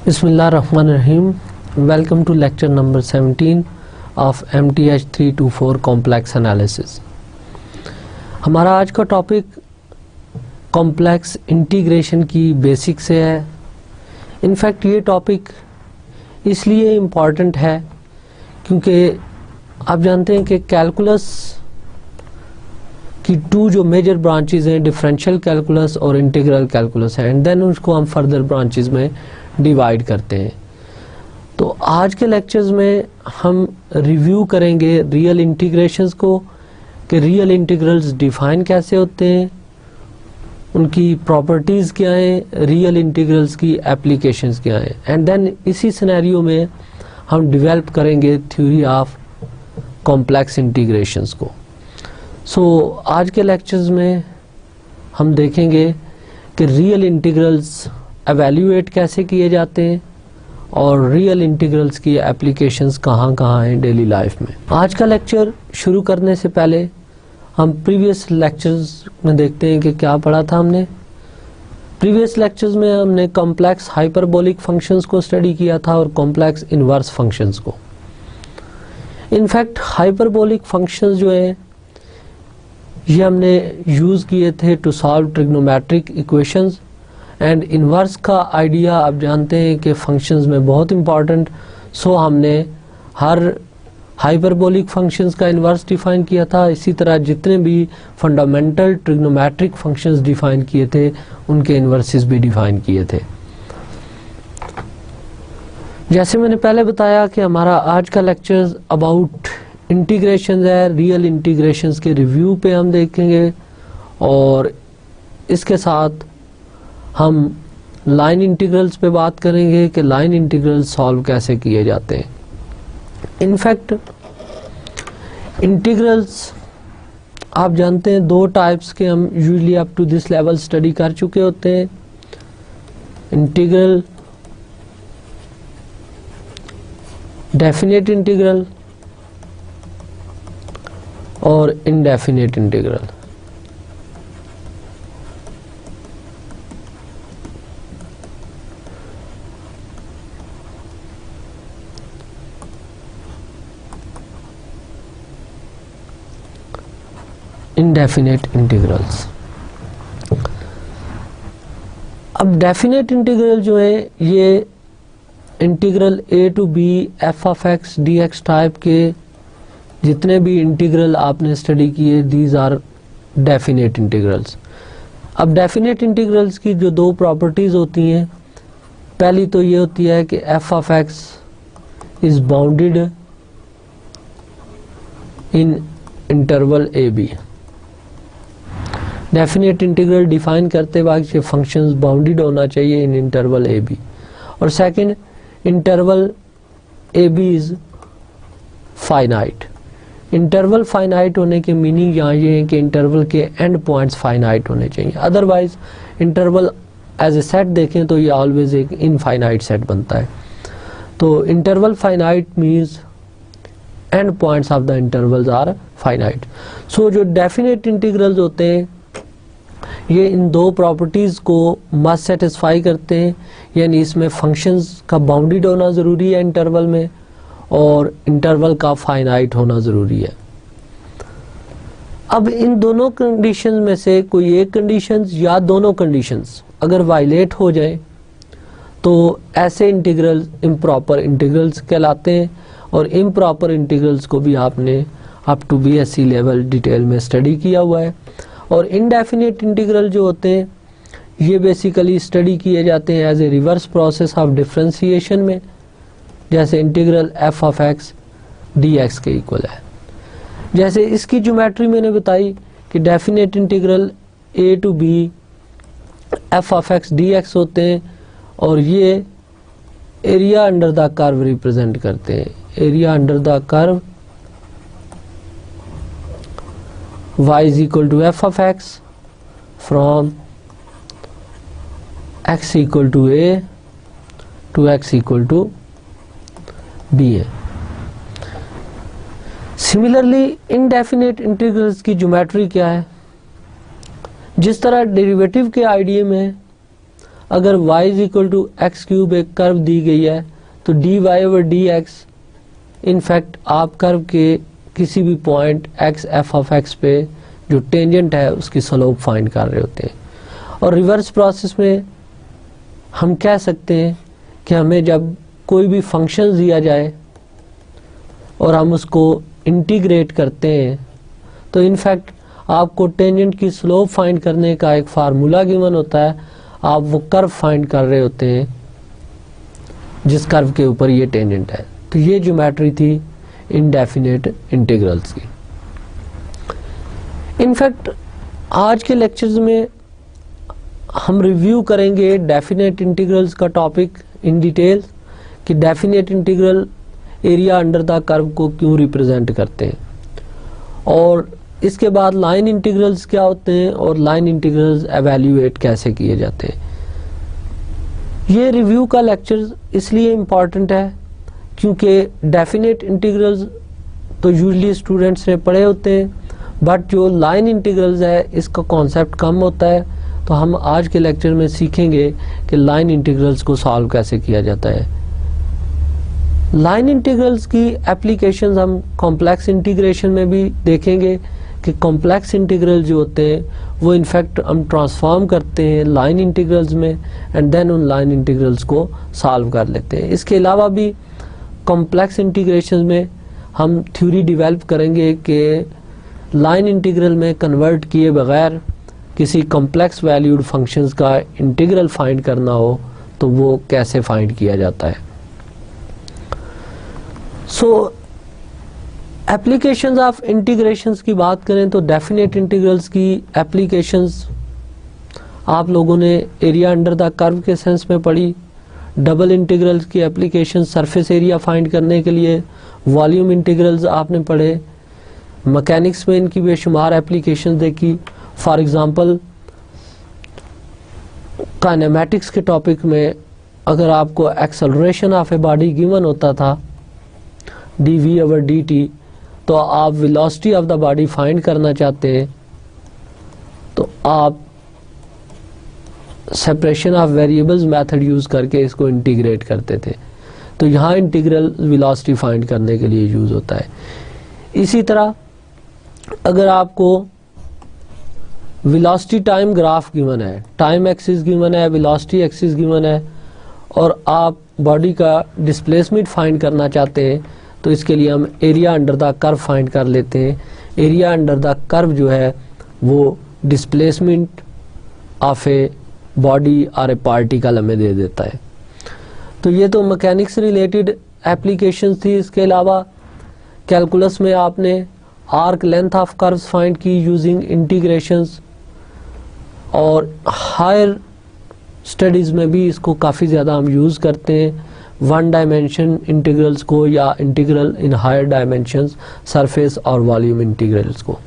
Bismillahirrahmanirrahim. Welcome to lecture number 17 of MTH 324 complex analysis. हमारा आज का टॉपिक कॉम्प्लेक्स इंटीग्रेशन की बेसिक से है. इनफैक्ट ये टॉपिक इसलिए इम्पॉर्टेंट है क्योंकि आप जानते हैं कि कैलकुलस की टू जो मेजर ब्रांचेस हैं, डिफरेंशियल कैलकुलस और इंटीग्रल कैलकुलस है, एंड देन उसको हम फर्दर ब्रांचेस में डिवाइड करते हैं. तो आज के लेक्चर्स में हम रिव्यू करेंगे रियल इंटीग्रेशंस को कि रियल इंटीग्रल्स डिफाइन कैसे होते हैं, उनकी प्रॉपर्टीज़ क्या हैं, रियल इंटीग्रल्स की एप्लीकेशंस क्या हैं, एंड देन इसी सिनेरियो में हम डेवलप करेंगे थ्योरी ऑफ कॉम्प्लेक्स इंटीग्रेशंस को. सो आज के लेक्चर्स में हम देखेंगे कि रियल इंटीग्रल्स एवेल्यूएट कैसे किए जाते हैं और रियल इंटीग्रल्स की एप्लीकेशंस कहाँ कहाँ हैं डेली लाइफ में. आज का लेक्चर शुरू करने से पहले हम प्रीवियस लेक्चर्स में देखते हैं कि क्या पढ़ा था हमने. प्रीवियस लेक्चर्स में हमने कॉम्प्लेक्स हाइपरबोलिक फंक्शंस को स्टडी किया था और कॉम्प्लेक्स इनवर्स फंक्शंस को. इनफैक्ट हाइपरबोलिक फंक्शंस जो हैं ये हमने यूज़ किए थे to solve trigonometric equations, and inverse का आइडिया आप जानते हैं कि फंक्शंस में बहुत इम्पॉर्टेंट. सो हमने हर हाइपरबोलिक फंक्शंस का इन्वर्स डिफाइन किया था. इसी तरह जितने भी फंडामेंटल ट्रिग्नोमेट्रिक फंक्शंस डिफाइन किए थे उनके इन्वर्सेस भी डिफाइन किए थे. जैसे मैंने पहले बताया कि हमारा आज का लेक्चर अबाउट इंटीग्रेशन है. रियल इंटीग्रेशंस के रिव्यू पे हम देखेंगे और इसके साथ हम लाइन इंटीग्रल्स पे बात करेंगे कि लाइन इंटीग्रल्स सॉल्व कैसे किए जाते हैं. इनफैक्ट इंटीग्रल्स आप जानते हैं दो टाइप्स के हम usually up to this level study कर चुके होते हैं. इंटीग्रल, डेफिनेट इंटीग्रल और इनडेफिनेट इंटीग्रल. Indefinite integrals. अब डेफिनेट इंटीग्रल जो है ये integral A to B F of X D X type के जितने भी इंटीग्रल आपने स्टडी किए, दीज आर डेफिनेट इंटीग्रल्स. अब डेफिनेट इंटीग्रल्स की जो दो प्रॉपर्टीज होती हैं, पहली तो ये होती है कि F of X is bounded in interval A B. Definite integral define करते वक्त ये फंक्शंस बाउंडेड होना चाहिए इन इंटरवल ए बी. और second, interval A B is finite. Interval finite होने के मीनिंग यहाँ ये है कि इंटरवल के एंड पॉइंट्स फाइनाइट होने चाहिए. Otherwise interval as a set देखें तो ये ऑलवेज एक इनफाइनाइट सेट बनता है. तो interval finite means end points of the intervals are finite. So जो डेफिनेट इंटीग्रल्स होते हैं ये इन दो प्रॉपर्टीज़ को मस्ट सेटिस्फाई करते हैं, यानी इसमें फंक्शंस का बाउंडेड होना ज़रूरी है इंटरवल में और इंटरवल का फाइनाइट होना ज़रूरी है. अब इन दोनों कंडीशंस में से कोई एक कंडीशंस या दोनों कंडीशंस अगर वायलेट हो जाए तो ऐसे इंटीग्रल इम्प्रॉपर इंटीग्रल्स कहलाते हैं. और इम्प्रॉपर इंटीग्रल्स को भी आपने up to BSc level detail में स्टडी किया हुआ है. और इनडेफिनेट इंटीग्रल जो होते हैं ये बेसिकली स्टडी किए जाते हैं as a reverse process of differentiation में, जैसे integral F of X D x के इक्वल है. जैसे इसकी ज्योमेट्री मैंने बताई कि definite integral A to B F of X D X होते हैं और ये area under the curve represent करते हैं. Area under the curve y is equal to f of x from x equal to a to x equal to b है. Similarly indefinite integrals की geometry क्या है? जिस तरह डेरिवेटिव के idea में अगर y is equal to x cube एक कर्व दी गई है तो dy ओवर dx, इनफैक्ट आप कर्व के किसी भी point x f of x पे जो टेंजेंट है उसकी स्लोप फाइंड कर रहे होते हैं। और रिवर्स प्रोसेस में हम कह सकते हैं कि हमें जब कोई भी फंक्शन दिया जाए और हम उसको इंटीग्रेट करते हैं तो इनफैक्ट आपको टेंजेंट की स्लोप फाइंड करने का एक फार्मूला गिवन होता है, आप वो कर्व फाइंड कर रहे होते हैं जिस कर्व के ऊपर ये टेंजेंट है। तो ये ज्योमेट्री थी इनडेफिनेट इंटीग्रल्स की। इनफैक्ट आज के लेक्चर्स में हम रिव्यू करेंगे डेफिनेट इंटीग्रल्स का टॉपिक इन डिटेल कि definite integral area under the curve को क्यों रिप्रेजेंट करते हैं, और इसके बाद लाइन इंटीग्रल्स क्या होते हैं और लाइन इंटीग्रल्स एवेल्यूएट कैसे किए जाते हैं। ये रिव्यू का लेक्चर इसलिए इम्पॉर्टेंट है क्योंकि डेफिनेट इंटीग्रल्स तो यूजुअली स्टूडेंट्स ने पढ़े होते हैं, बट जो लाइन इंटीग्रल्स है इसका कॉन्सेप्ट कम होता है। तो हम आज के लेक्चर में सीखेंगे कि लाइन इंटीग्रल्स को सॉल्व कैसे किया जाता है। लाइन इंटीग्रल्स की एप्लीकेशंस हम कॉम्प्लेक्स इंटीग्रेशन में भी देखेंगे कि कॉम्प्लेक्स इंटीग्रल जो होते हैं वो इनफैक्ट हम ट्रांसफॉर्म करते हैं लाइन इंटीग्रल्स में एंड देन उन लाइन इंटीग्रल्स को सॉल्व कर लेते हैं। इसके अलावा भी कॉम्प्लेक्स इंटीग्रेशन में हम थ्योरी डेवलप करेंगे कि लाइन इंटीग्रल में कन्वर्ट किए बगैर किसी कॉम्प्लेक्स वैल्यूड फंक्शंस का इंटीग्रल फाइंड करना हो तो वो कैसे फाइंड किया जाता है। सो एप्लीकेशंस ऑफ इंटीग्रेशंस की बात करें तो डेफिनेट इंटीग्रल्स की एप्लीकेशंस आप लोगों ने एरिया अंडर द कर्व के सेंस में पढ़ी। डबल इंटीग्रल्स की एप्लीकेशन सरफेस एरिया फाइंड करने के लिए, वॉल्यूम इंटीग्रल्स आपने पढ़े। मैकेनिक्स में इनकी बेशुमार एप्लीकेशन देखी। फॉर एग्जांपल काइनेमैटिक्स के टॉपिक में अगर आपको acceleration of a body given होता था dv ओवर dt, तो आप velocity of the body find करना चाहते हैं तो आप separation of variables method use करके इसको इंटीग्रेट करते थे। तो यहाँ इंटीग्रल वेलोसिटी फाइंड करने के लिए यूज होता है। इसी तरह अगर आपको वेलोसिटी टाइम ग्राफ गिवन है, टाइम एक्सिस गिवन है, वेलोसिटी एक्सिस गिवन है और आप बॉडी का डिस्प्लेसमेंट फाइंड करना चाहते हैं तो इसके लिए हम area under the curve find कर लेते हैं। एरिया अंडर द कर्व जो है वो डिस्प्लेसमेंट ऑफ ए बॉडी और ए पार्टिकल हमें दे देता है। तो ये तो मैकेनिक्स रिलेटेड एप्लीकेशंस थी। इसके अलावा कैलकुलस में आपने arc length of curves find की यूजिंग इंटीग्रेशंस, और हायर स्टडीज़ में भी इसको काफ़ी ज़्यादा हम यूज़ करते हैं, वन डायमेंशन इंटीग्रल्स को या integral in higher dimensions, surface और वॉल्यूम इंटीग्रल्स को।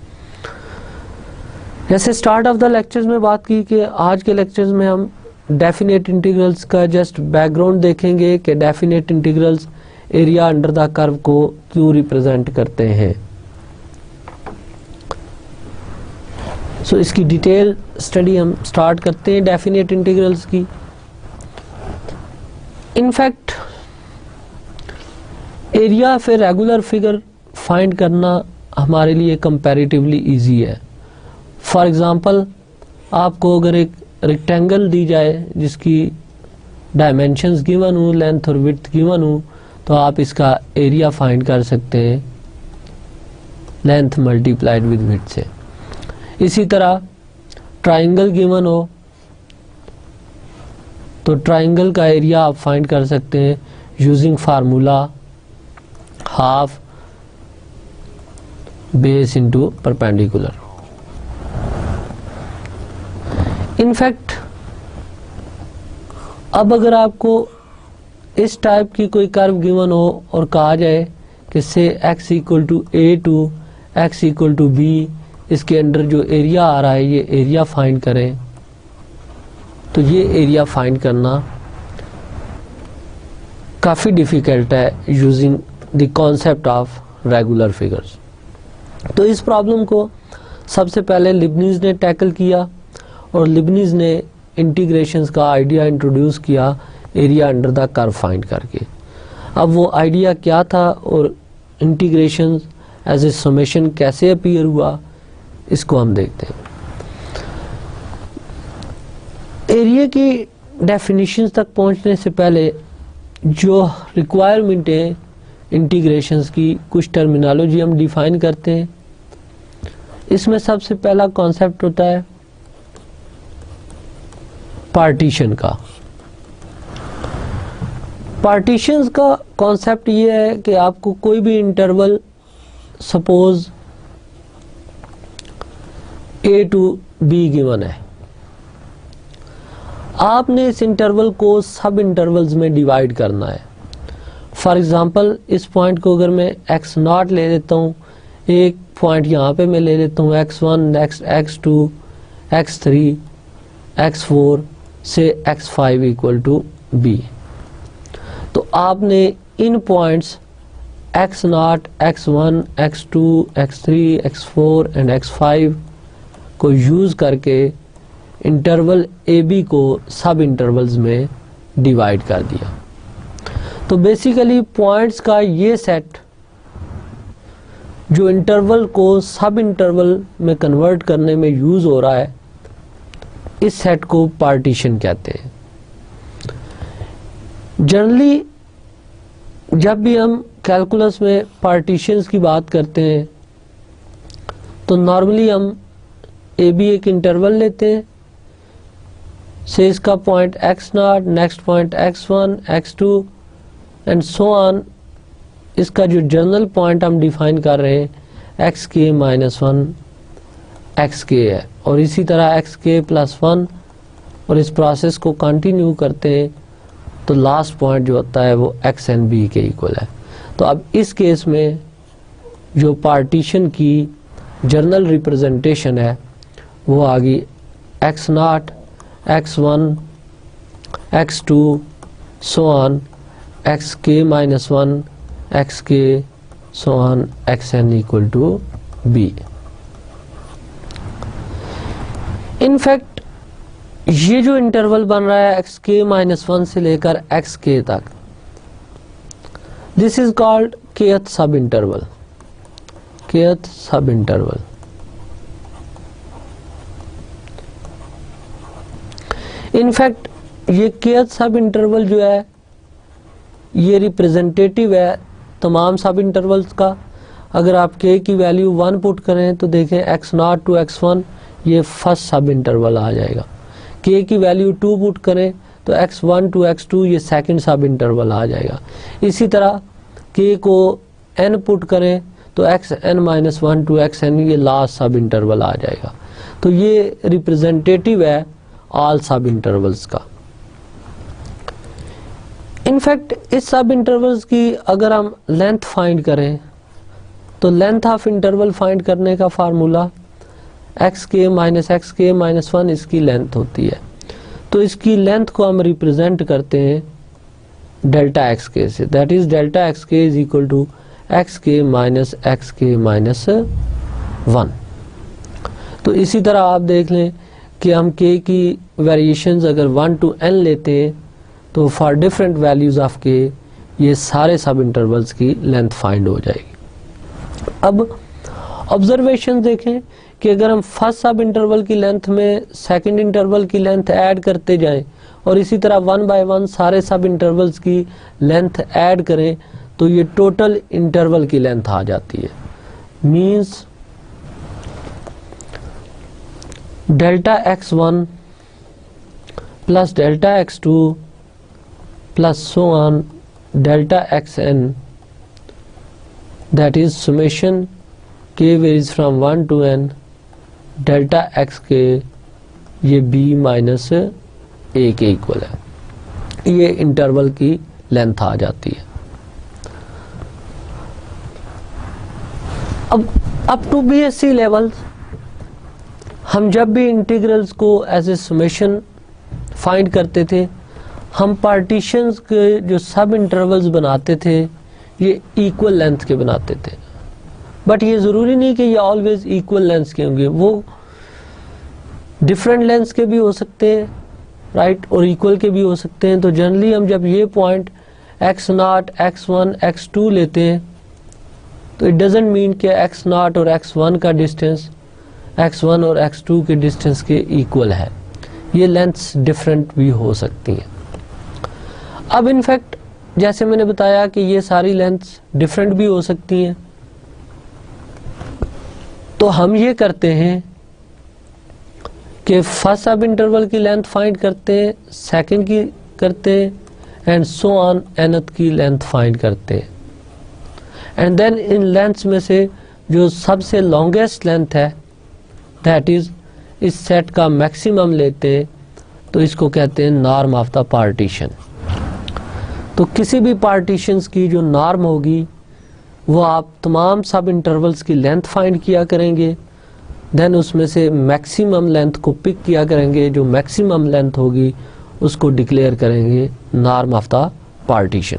जैसे स्टार्ट ऑफ द लेक्चर्स में बात की कि आज के लेक्चर्स में हम डेफिनेट इंटीग्रल्स का जस्ट बैकग्राउंड देखेंगे कि definite integrals area under the curve को क्यों रिप्रेजेंट करते हैं। सो इसकी डिटेल स्टडी हम स्टार्ट करते हैं डेफिनेट इंटीग्रल्स की। In fact area of a regular figure find करना हमारे लिए कंपैरेटिवली इजी है। फॉर एग्जांपल आपको अगर एक रेक्टेंगल दी जाए जिसकी डायमेंशंस गिवन हो, लेंथ और विड्थ गिवन हो, तो आप इसका एरिया फाइंड कर सकते हैं लेंथ मल्टीप्लाइड विद विड्थ से। इसी तरह ट्राइंगल गिवन हो तो ट्राइंगल का एरिया आप फाइंड कर सकते हैं using formula half base into perpendicular. In fact अब अगर आपको इस टाइप की कोई कर्व गिवन हो और कहा जाए कि से x equal to A to X equal to B, इसके अंडर जो एरिया आ रहा है ये एरिया फाइंड करें, तो ये एरिया फाइंड करना काफ़ी डिफ़िकल्ट है using the concept of regular figures. तो इस प्रॉब्लम को सबसे पहले लिबनीज ने टैकल किया और लिबनीज ने इंटीग्रेशंस का आइडिया इंट्रोड्यूस किया area under the curve find करके। अब वो आइडिया क्या था और इंटीग्रेशन एज ए समेशन कैसे अपीयर हुआ, इसको हम देखते हैं। एरिया की डेफिनेशंस तक पहुंचने से पहले जो रिक्वायरमेंट है इंटीग्रेशंस की, कुछ टर्मिनोलॉजी हम डिफाइन करते हैं। इसमें सबसे पहला कॉन्सेप्ट होता है पार्टीशन का। पार्टीशंस का कॉन्सेप्ट ये है कि आपको कोई भी interval, suppose A to B given है, आपने इस इंटरवल को सब इंटरवल्स में डिवाइड करना है। फॉर एग्जांपल इस पॉइंट को अगर मैं x0 ले लेता हूँ, एक पॉइंट यहाँ पे मैं ले लेता हूँ x1, next x2, x3, x4 से x5 इक्वल टू b। तो आपने इन points x0, x1, x2, x3, x4 and x5 को यूज करके इंटरवल AB को सब इंटरवल्स में डिवाइड कर दिया। तो बेसिकली पॉइंट्स का ये सेट जो इंटरवल को सब इंटरवल में कन्वर्ट करने में यूज हो रहा है, इस सेट को पार्टीशन कहते हैं। जनरली जब भी हम कैलकुलस में पार्टीशंस की बात करते हैं तो नॉर्मली हम AB एक इंटरवल लेते हैं, से इसका point x0, next point x1, x2 and so on. इसका जो जनरल पॉइंट हम डिफाइन कर रहे हैं xk माइनस 1 xk है, और इसी तरह xk प्लस 1, और इस प्रोसेस को कंटिन्यू करते हैं तो लास्ट पॉइंट जो होता है वो xnb के इक्वल है। तो अब इस केस में जो पार्टीशन की जनरल रिप्रेजेंटेशन है वो आ गई x0, x1, x2 so on, xk minus 1 xk so on, xn equal to b। In fact ये जो इंटरवल बन रहा है xk माइनस 1 से लेकर xk तक, दिस इज कॉल्ड kth सब इंटरवल, kth सब इंटरवल। इनफैक्ट ये kth सब इंटरवल जो है ये रिप्रेजेंटेटिव है तमाम सब इंटरवल्स का। अगर आप k की वैल्यू 1 पुट करें तो देखें x0 टू x1 ये फर्स्ट सब इंटरवल आ जाएगा। k की वैल्यू 2 पुट करें तो x1 टू x2 ये सेकंड सब इंटरवल आ जाएगा। इसी तरह k को n पुट करें तो xn माइनस 1 टू xn ये लास्ट सब इंटरवल आ जाएगा। तो ये रिप्रेजेंटेटिव है ऑल सब इंटरवल्स का। इनफैक्ट इस सब इंटरवल्स की अगर हम लेंथ फाइंड करें तो लेंथ ऑफ इंटरवल फाइंड करने का फार्मूला xk माइनस 1 इसकी लेंथ होती है। तो इसकी लेंथ को हम रिप्रेजेंट करते हैं डेल्टा xk से, that is delta xk is equal to xk minus 1। तो इसी तरह आप देख लें कि हम k की वेरिएशंस अगर 1 to n लेते हैं तो for different values of k ये सारे सब इंटरवल्स की लेंथ फाइंड हो जाएगी। अब ऑब्जर्वेशन देखें कि अगर हम फर्स्ट सब इंटरवल की लेंथ में सेकंड इंटरवल की लेंथ ऐड करते जाएं और इसी तरह 1 by 1 सारे सब इंटरवल्स की लेंथ ऐड करें तो ये टोटल इंटरवल की लेंथ आ जाती है। Means delta x1 plus delta x2 plus so on delta xn, that is summation k varies from 1 to n delta xk ये b माइनस a के इक्वल है। ये इंटरवल की लेंथ आ जाती है। अब अप टू BSc लेवल हम जब भी इंटीग्रल्स को एज ए समेशन फाइंड करते थे, हम पार्टीशंस के जो सब इंटरवल्स बनाते थे ये इक्वल लेंथ के बनाते थे। बट ये ज़रूरी नहीं कि ये ऑलवेज इक्वल लेंथ के होंगे, वो डिफरेंट लेंथ के भी हो सकते हैं। राइट, और इक्वल के भी हो सकते हैं। तो जनरली हम जब ये पॉइंट x0, x1, x2 लेते हैं तो इट डजेंट मीन कि x0 और x1 का डिस्टेंस x1 और x2 के डिस्टेंस के इक्वल है, ये लेंथ्स डिफरेंट भी हो सकती हैं। अब इनफैक्ट जैसे मैंने बताया कि ये सारी लेंथ्स डिफरेंट भी हो सकती हैं, तो हम ये करते हैं कि फर्स्ट सब इंटरवल की लेंथ फाइंड करते हैं, सेकंड की करते हैं एंड सो ऑन nth की लेंथ फाइंड करते हैं, एंड देन इन लेंथ्स में से जो सबसे लॉन्गेस्ट लेंथ है दैट इज इस सेट का मैक्सिमम लेते हैं, तो इसको कहते हैं नॉर्म ऑफ द पार्टीशन। तो किसी भी पार्टीशंस की जो नॉर्म होगी वो आप तमाम सब इंटरवल्स की लेंथ फाइंड किया करेंगे, देन उसमें से मैक्सिमम लेंथ को पिक किया करेंगे, जो मैक्सिमम लेंथ होगी उसको डिक्लेयर करेंगे norm of the partition.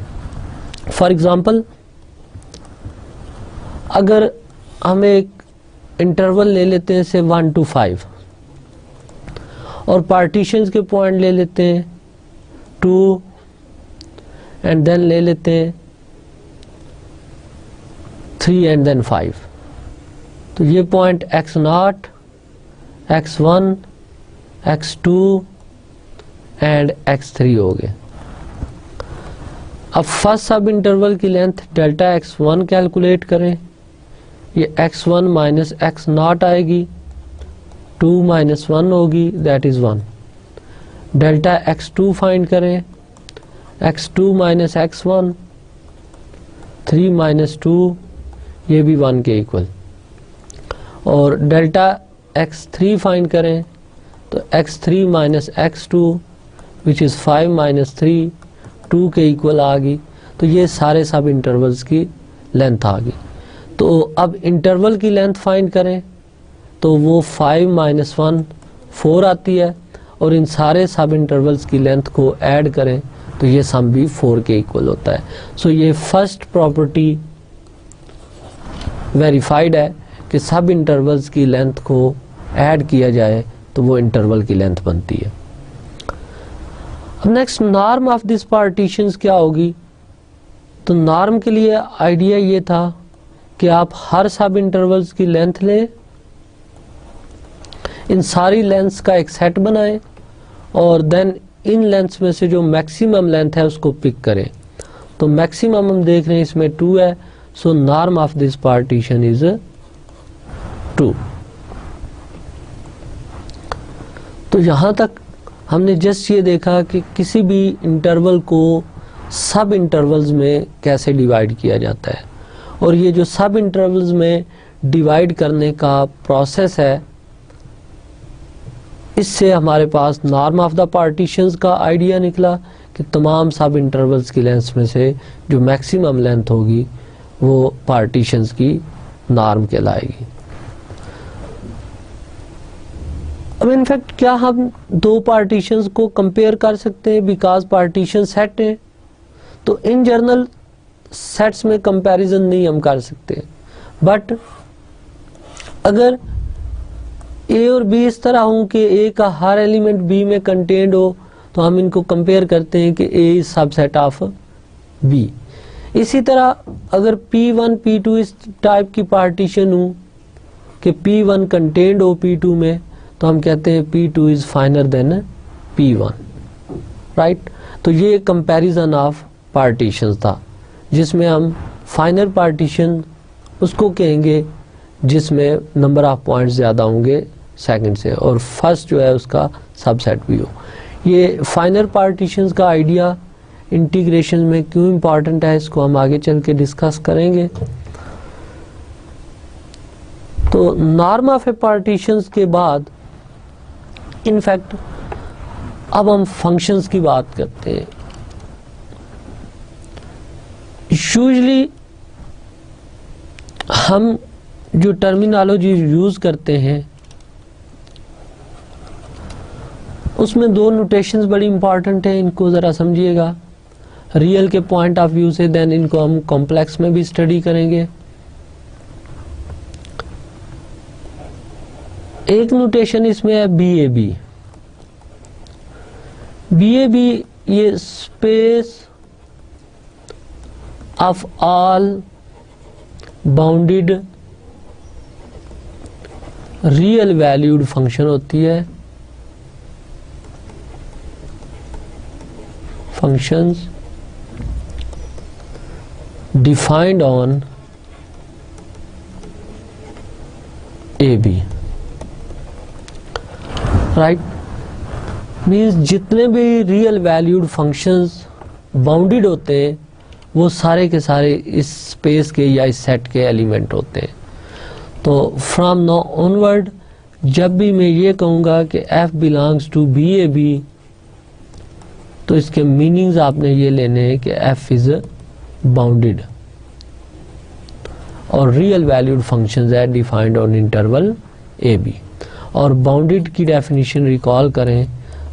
For example, अगर हम एक इंटरवल ले लेते हैं से 1 to 5 और पार्टीशंस के पॉइंट ले लेते हैं 2 एंड देन ले लेते हैं 3 एंड देन 5, तो ये point x0, x1, x2 and x3 हो गए। अब फर्स्ट सब इंटरवल की लेंथ डेल्टा x1 कैलकुलेट करें, ये x1 माइनस x0 आएगी, 2 माइनस 1 होगी that is 1। Delta x2 find करें, x2 माइनस x1, 3 माइनस 2, ये भी 1 के इक्वल। और डेल्टा x3 फाइंड करें तो x3 minus x2 which is 5 minus 3, 2 के इक्वल आ गई। तो ये सारे सब इंटरवल्स की लेंथ आ गई। तो अब इंटरवल की लेंथ फाइंड करें तो वो 5 माइनस 1 4 आती है, और इन सारे सब इंटरवल्स की लेंथ को ऐड करें तो ये सम भी 4 के इक्वल होता है। सो ये फर्स्ट प्रॉपर्टी वेरीफाइड है कि सब इंटरवल्स की लेंथ को ऐड किया जाए तो वो इंटरवल की लेंथ बनती है। अब next norm of this partitions क्या होगी? तो नॉर्म के लिए आइडिया ये था कि आप हर सब इंटरवल्स की लेंथ लें, इन सारी लेंथ्स का एक सेट बनाएं और देन इन लेंथ्स में से जो मैक्सिमम लेंथ है उसको पिक करें। तो मैक्सिमम हम देख रहे हैं इसमें 2 है, so norm of this partition is 2। तो यहां तक हमने जस्ट ये देखा कि किसी भी इंटरवल को सब इंटरवल्स में कैसे डिवाइड किया जाता है, और ये जो सब इंटरवल्स में डिवाइड करने का प्रोसेस है, इससे हमारे पास नॉर्म ऑफ द पार्टीशंस का आइडिया निकला कि तमाम सब इंटरवल्स की लेंथ में से जो मैक्सिमम लेंथ होगी वो पार्टीशंस की नॉर्म कहलाएगी। अब इनफैक्ट क्या हम दो पार्टीशंस को कंपेयर कर सकते हैं? बिकॉज पार्टीशन सेट है, तो इन जनरल सेट्स में कंपैरिजन नहीं हम कर सकते, बट अगर ए और बी इस तरह हो कि ए का हर एलिमेंट बी में कंटेन्ड हो तो हम इनको कंपेयर करते हैं कि ए इज सबसेट ऑफ बी। इसी तरह अगर P1 P2 इस टाइप की पार्टीशन हो कि P1 कंटेन्ड हो P2 में, तो हम कहते हैं P2 is फाइनर then P1, right. तो ये कंपैरिजन ऑफ पार्टीशंस था, जिसमें हम फाइनर पार्टीशन उसको कहेंगे जिसमें नंबर ऑफ पॉइंट्स ज़्यादा होंगे सेकंड से, और फर्स्ट जो है उसका सबसेट भी हो। ये फाइनर पार्टीशंस का आइडिया इंटीग्रेशन में क्यों इम्पॉर्टेंट है, इसको हम आगे चल के डिस्कस करेंगे। तो नॉर्म ऑफ ए पार्टीशंस के बाद इनफैक्ट अब हम फंक्शंस की बात करते हैं। यूजुअली हम जो टर्मिनोलॉजी यूज करते हैं उसमें दो नोटेशंस बड़ी इंपॉर्टेंट है, इनको ज़रा समझिएगा रियल के पॉइंट ऑफ व्यू से, देन इनको हम कॉम्प्लेक्स में भी स्टडी करेंगे। एक नोटेशन इसमें है BAB, BAB ये space of all bounded real valued function होती है, functions defined on AB, right. Means जितने भी रियल वैल्यूड फंक्शंस बाउंडेड होते हैं वो सारे के सारे इस स्पेस के या इस सेट के एलिमेंट होते हैं। तो फ्रॉम नाउ ऑनवर्ड जब भी मैं ये कहूँगा कि F बिलोंग्स टू BAB, तो इसके मीनिंग्स आपने ये लेने हैं कि F इज बाउंडेड और रियल वैल्यूड फंक्शंस है डिफाइंड ऑन इंटरवल AB। और बाउंडेड की डेफिनेशन रिकॉल करें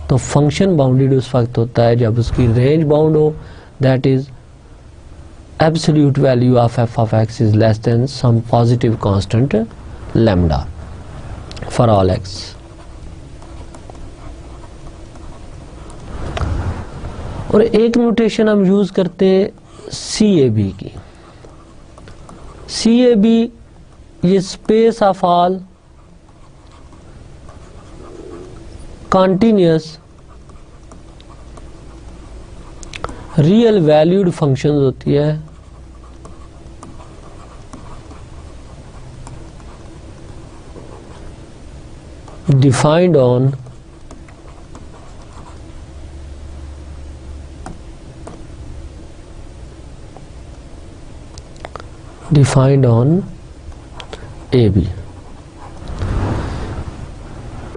तो फंक्शन बाउंडेड उस वक्त होता है जब उसकी रेंज बाउंड हो, that is absolute value of f of x is less than some positive constant lambda for all x। और एक नोटेशन हम यूज करते हैं CAB की। CAB ये space of all continuous real valued functions होती है डिफाइंड ऑन AB।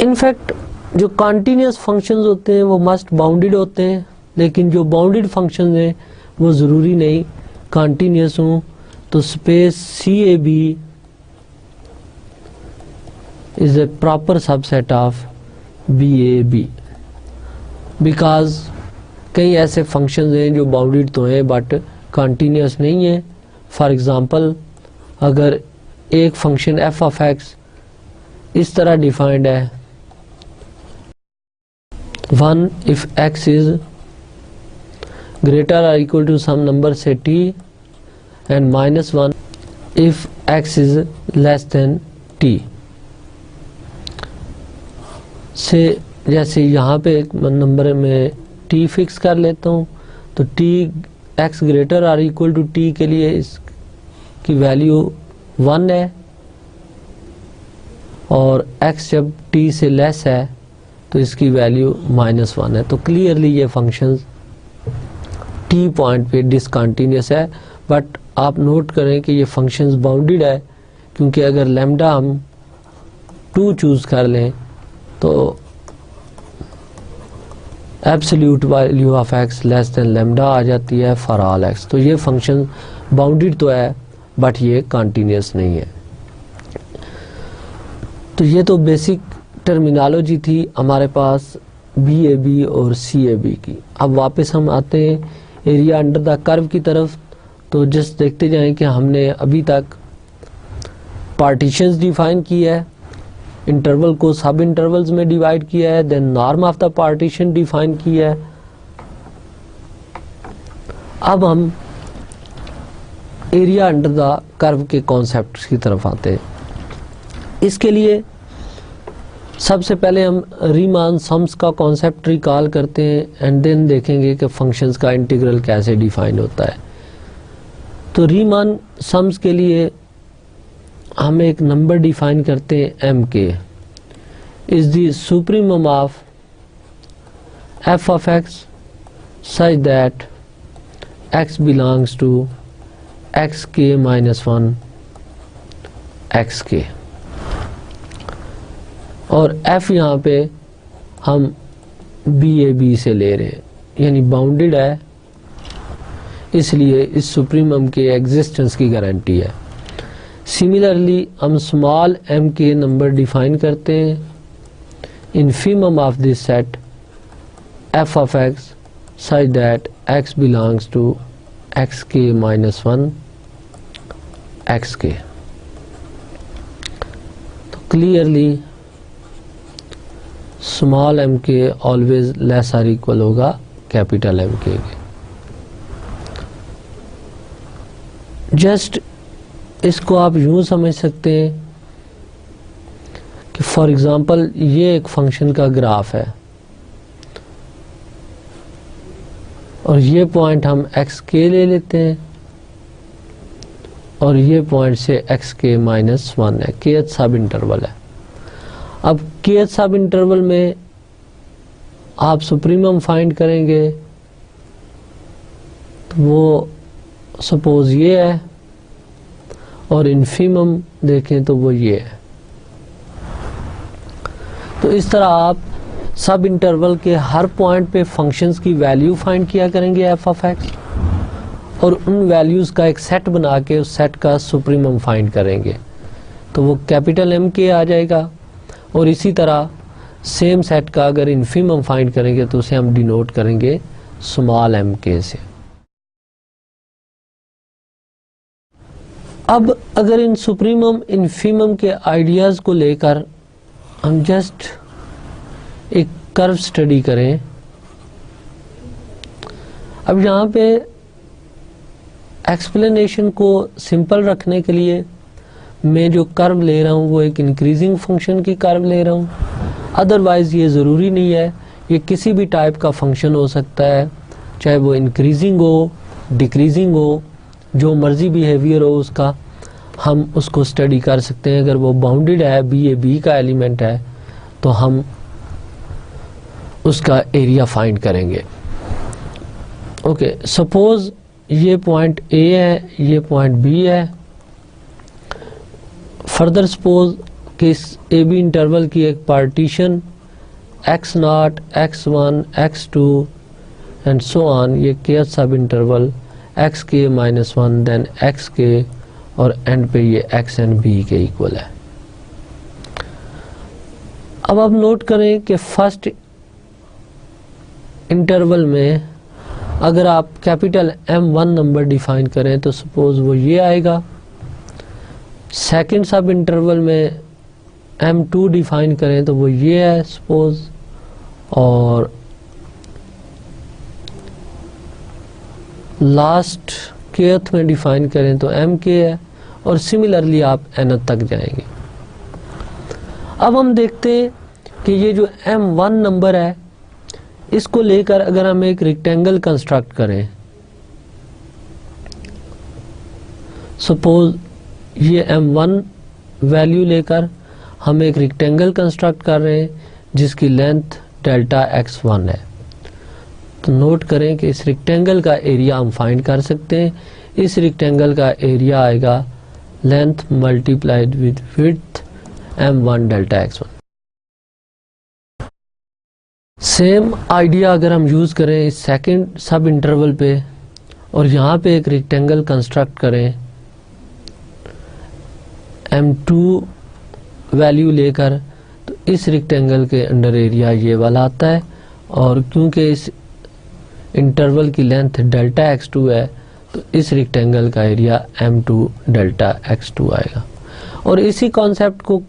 इनफैक्ट जो कॉन्टिन्यूस फंक्शंस होते हैं वो मस्ट बाउंडेड होते हैं, लेकिन जो बाउंडेड फंक्शंस हैं वो ज़रूरी नहीं कॉन्टिन्यूस हों। तो space CAB is a proper subset of BAB because कई ऐसे फंक्शंस हैं जो बाउंडेड तो हैं बट कॉन्टीन्यूस नहीं है। फॉर एग्जांपल अगर एक फंक्शन f of x इस तरह डिफाइंड है 1 if x is greater or equal to some number say t and -1 if x is less than t से जैसे यहाँ पे एक नंबर में t फिक्स कर लेता हूँ तो t x ग्रेटर और इक्वल टू t के लिए इसकी वैल्यू 1 है और x जब t से लेस है तो इसकी वैल्यू -1 है। तो क्लियरली ये फंक्शंस t पॉइंट पे डिसकंटिन्यूस है, बट आप नोट करें कि ये फंक्शंस बाउंडेड है क्योंकि अगर लैम्डा हम 2 चूज़ कर लें तो absolute value of x less than lambda आ जाती है फॉर ऑल x। तो ये फंक्शन बाउंडेड तो है बट ये कॉन्टीन्यूस नहीं है। तो ये तो बेसिक टर्मिनोलॉजी थी हमारे पास BAB और CAB की। अब वापस हम आते हैं एरिया अंडर द कर्व की तरफ। तो जस्ट देखते जाएं कि हमने अभी तक पार्टीशंस डिफाइन की है, इंटरवल को सब इंटरवल्स में डिवाइड किया है, then norm of the partition define किया है। अब हम एरिया अंडर द कर्व के कॉन्सेप्ट की तरफ आते हैं। इसके लिए सबसे पहले हम रीमान सम्स का कॉन्सेप्ट रिकॉल करते हैं एंड देन देखेंगे कि फंक्शंस का इंटीग्रल कैसे डिफाइन होता है। तो रीमान सम्स के लिए हम एक नंबर डिफाइन करते हैं mk is the supremum of f of x such that x belongs to xk minus 1 xk। और f यहाँ पे हम BAB से ले रहे हैं यानी बाउंडेड है, इसलिए इस सुप्रीमम के एग्जिस्टेंस की गारंटी है। सिमिलरली हम स्मॉल m के नंबर डिफाइन करते हैं infimum of this set f of x such that x belongs to xk minus 1 xk। तो क्लियरली स्मॉल एम के ऑलवेज लेस आर इक्वल होगा कैपिटल एम के। जस्ट इसको आप यूं समझ सकते हैं कि फॉर एग्जांपल ये एक फंक्शन का ग्राफ है और ये पॉइंट हम एक्स के ले लेते हैं और ये पॉइंट से एक्स के माइनस 1 है, के सब इंटरवल है। अब के सब इंटरवल में आप सुप्रीमम फाइंड करेंगे तो वो सपोज ये है और इन्फीमम देखें तो वो ये है। तो इस तरह आप सब इंटरवल के हर पॉइंट पे फंक्शंस की वैल्यू फाइंड किया करेंगे एफ ऑफ एक्स और उन वैल्यूज़ का एक सेट बना के उस सेट का सुप्रीमम फाइंड करेंगे तो वो कैपिटल एम के आ जाएगा। और इसी तरह सेम सेट का अगर इन्फीमम फाइंड करेंगे तो उसे हम डिनोट करेंगे स्मॉल एम के से। अब अगर इन सुप्रीमम इन्फीमम के आइडियाज़ को लेकर हम जस्ट एक कर्व स्टडी करें। अब यहाँ पे एक्सप्लेनेशन को सिंपल रखने के लिए मैं जो कर्व ले रहा हूँ वो एक इंक्रीजिंग फंक्शन की कर्व ले रहा हूँ। अदरवाइज़ ये ज़रूरी नहीं है, ये किसी भी टाइप का फंक्शन हो सकता है, चाहे वो इंक्रीजिंग हो डिक्रीजिंग हो, जो मर्जी बिहेवियर हो उसका हम उसको स्टडी कर सकते हैं। अगर वो बाउंडेड है, बी का एलिमेंट है, तो हम उसका एरिया फाइंड करेंगे। ओके, सपोज ये पॉइंट ए है, ये पॉइंट बी है। फर्दर सपोज कि इस ए बी इंटरवल की एक partition x0, x1, x2 and so on, ये के सब इंटरवल एक्स के माइनस 1 देन एक्स के और एंड पे ये एक्स एंड बी के इक्वल है। अब आप नोट करें कि फर्स्ट इंटरवल में अगर आप कैपिटल M1 नंबर डिफाइन करें तो सपोज वो ये आएगा। सेकंड सब इंटरवल में M2 डिफाइन करें तो वो ये है सपोज, और लास्ट केथ में डिफाइन करें तो MK है, और सिमिलरली आप N तक जाएंगे। अब हम देखते हैं कि ये जो M1 नंबर है इसको लेकर अगर हम एक रेक्टेंगल कंस्ट्रक्ट करें, सपोज ये M1 वैल्यू लेकर हम एक रेक्टेंगल कंस्ट्रक्ट कर रहे हैं जिसकी लेंथ डेल्टा x1 है, तो नोट करें कि इस रेक्टेंगल का एरिया हम फाइंड कर सकते हैं। इस रेक्टेंगल का एरिया आएगा length multiplied with width M1 delta x1। Same idea अगर हम यूज़ करें इस सेकंड सब इंटरवल पे और यहाँ पे एक रेक्टेंगल कंस्ट्रक्ट करें M2 वैल्यू लेकर, तो इस रेक्टेंगल के अंडर एरिया ये वाला आता है, और क्योंकि इस इंटरवल की लेंथ डेल्टा x2 है तो इस रेक्टेंगल का एरिया M2 डेल्टा x2 आएगा। और इसी कॉन्सेप्ट को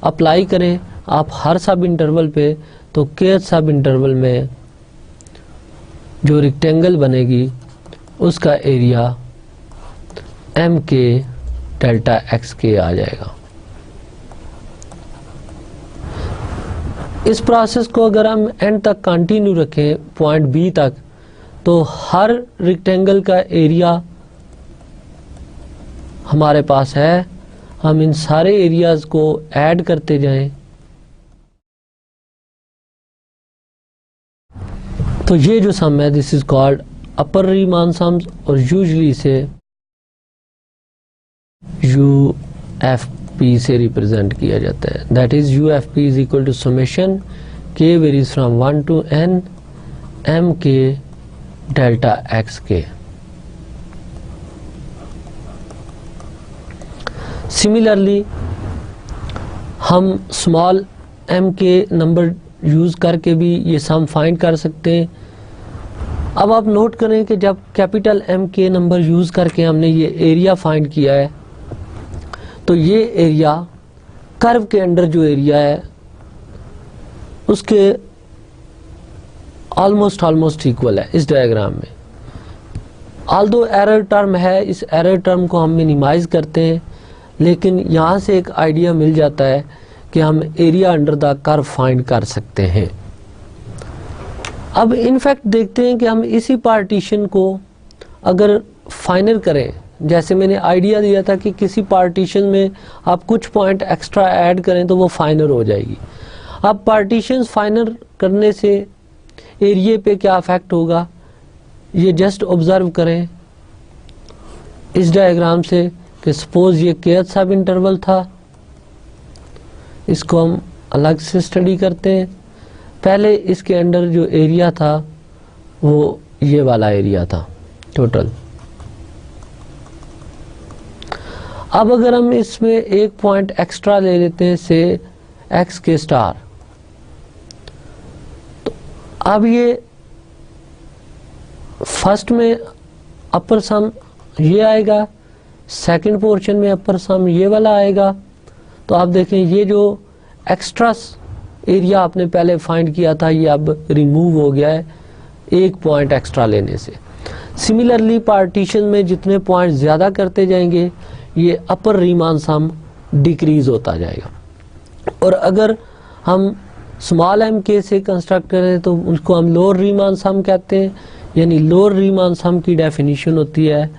अप्लाई करें आप हर सब इंटरवल पे, तो के सब इंटरवल में जो रेक्टेंगल बनेगी उसका एरिया MK डेल्टा XK आ जाएगा। इस प्रोसेस को अगर हम एंड तक कंटिन्यू रखें पॉइंट बी तक, तो हर रेक्टेंगल का एरिया हमारे पास है, हम इन सारे एरियाज को ऐड करते जाएं तो ये जो सम है this is called upper Riemann sums, और यूजुअली इसे UFP से रिप्रेजेंट किया जाता है। That is UFP is equal to summation k varies from 1 to n MK delta XK। Similarly हम स्मॉल m के नंबर यूज़ करके भी ये सम फाइंड कर सकते हैं। अब आप नोट करें कि जब कैपिटल M के नंबर यूज़ करके हमने ये एरिया फाइंड किया है, तो ये एरिया कर्व के अंडर जो एरिया है उसके ऑलमोस्ट इक्वल है इस डायग्राम में। ऑल्दो एरर टर्म है, इस एरर टर्म को हम मिनिमाइज करते हैं, लेकिन यहाँ से एक आइडिया मिल जाता है कि हम area under the curve find कर सकते हैं। अब इनफैक्ट देखते हैं कि हम इसी पार्टीशन को अगर फाइनल करें, जैसे मैंने आइडिया दिया था कि किसी पार्टीशन में आप कुछ पॉइंट एक्स्ट्रा ऐड करें तो वो फाइनल हो जाएगी। अब पार्टीशंस फाइनल करने से एरिया पे क्या इफेक्ट होगा, ये जस्ट ऑब्जर्व करें इस डायग्राम से कि सपोज ये kth सब इंटरवल था, इसको हम अलग से स्टडी करते हैं। पहले इसके अंडर जो एरिया था वो ये वाला एरिया था टोटल। अब अगर हम इसमें एक पॉइंट एक्स्ट्रा ले लेते हैं से एक्स के स्टार, तो अब ये फर्स्ट में अपर सम ये आएगा, सेकंड पोर्शन में अपर सम ये वाला आएगा। तो आप देखें ये जो एक्स्ट्रा एरिया आपने पहले फाइंड किया था ये अब रिमूव हो गया है एक पॉइंट एक्स्ट्रा लेने से। सिमिलरली पार्टीशन में जितने पॉइंट ज़्यादा करते जाएंगे ये अपर रीमान सम डिक्रीज होता जाएगा। और अगर हम स्मॉल एम के से कंस्ट्रक्ट करें तो उसको हम लोअर रीमान सम कहते हैं। यानी लोअर रीमान सम की डेफिनेशन होती है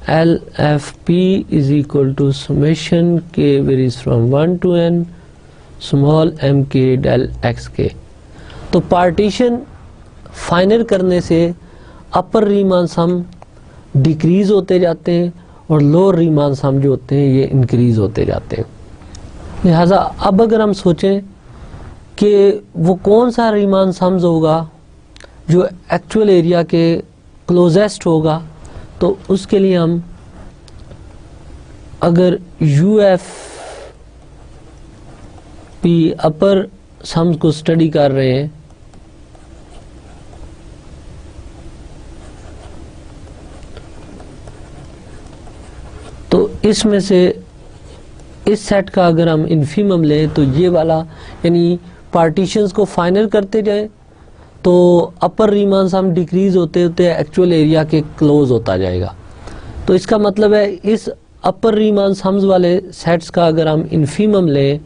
L F P is equal to summation k varies from 1 to n small m k del x k. तो पार्टीशन फाइनल करने से अपर रीमान सम डिक्रीज होते जाते हैं और लोअर रीमान सम जो होते हैं ये इंक्रीज होते जाते हैं। लिहाजा अब अगर हम सोचें कि वो कौन सा रीमान सम्स होगा जो एक्चुअल एरिया के क्लोजेस्ट होगा, तो उसके लिए हम अगर यू एफ पी अपर सम्स को स्टडी कर रहे हैं तो इसमें से इस सेट का अगर हम इन्फीमम लें तो ये वाला, यानी पार्टीशंस को फाइनल करते जाएं तो अपर रीमान सम डिक्रीज होते होते एक्चुअल एरिया के क्लोज होता जाएगा। तो इसका मतलब है इस अपर रीमान सम्स वाले सेट्स का अगर हम इन्फीमम लें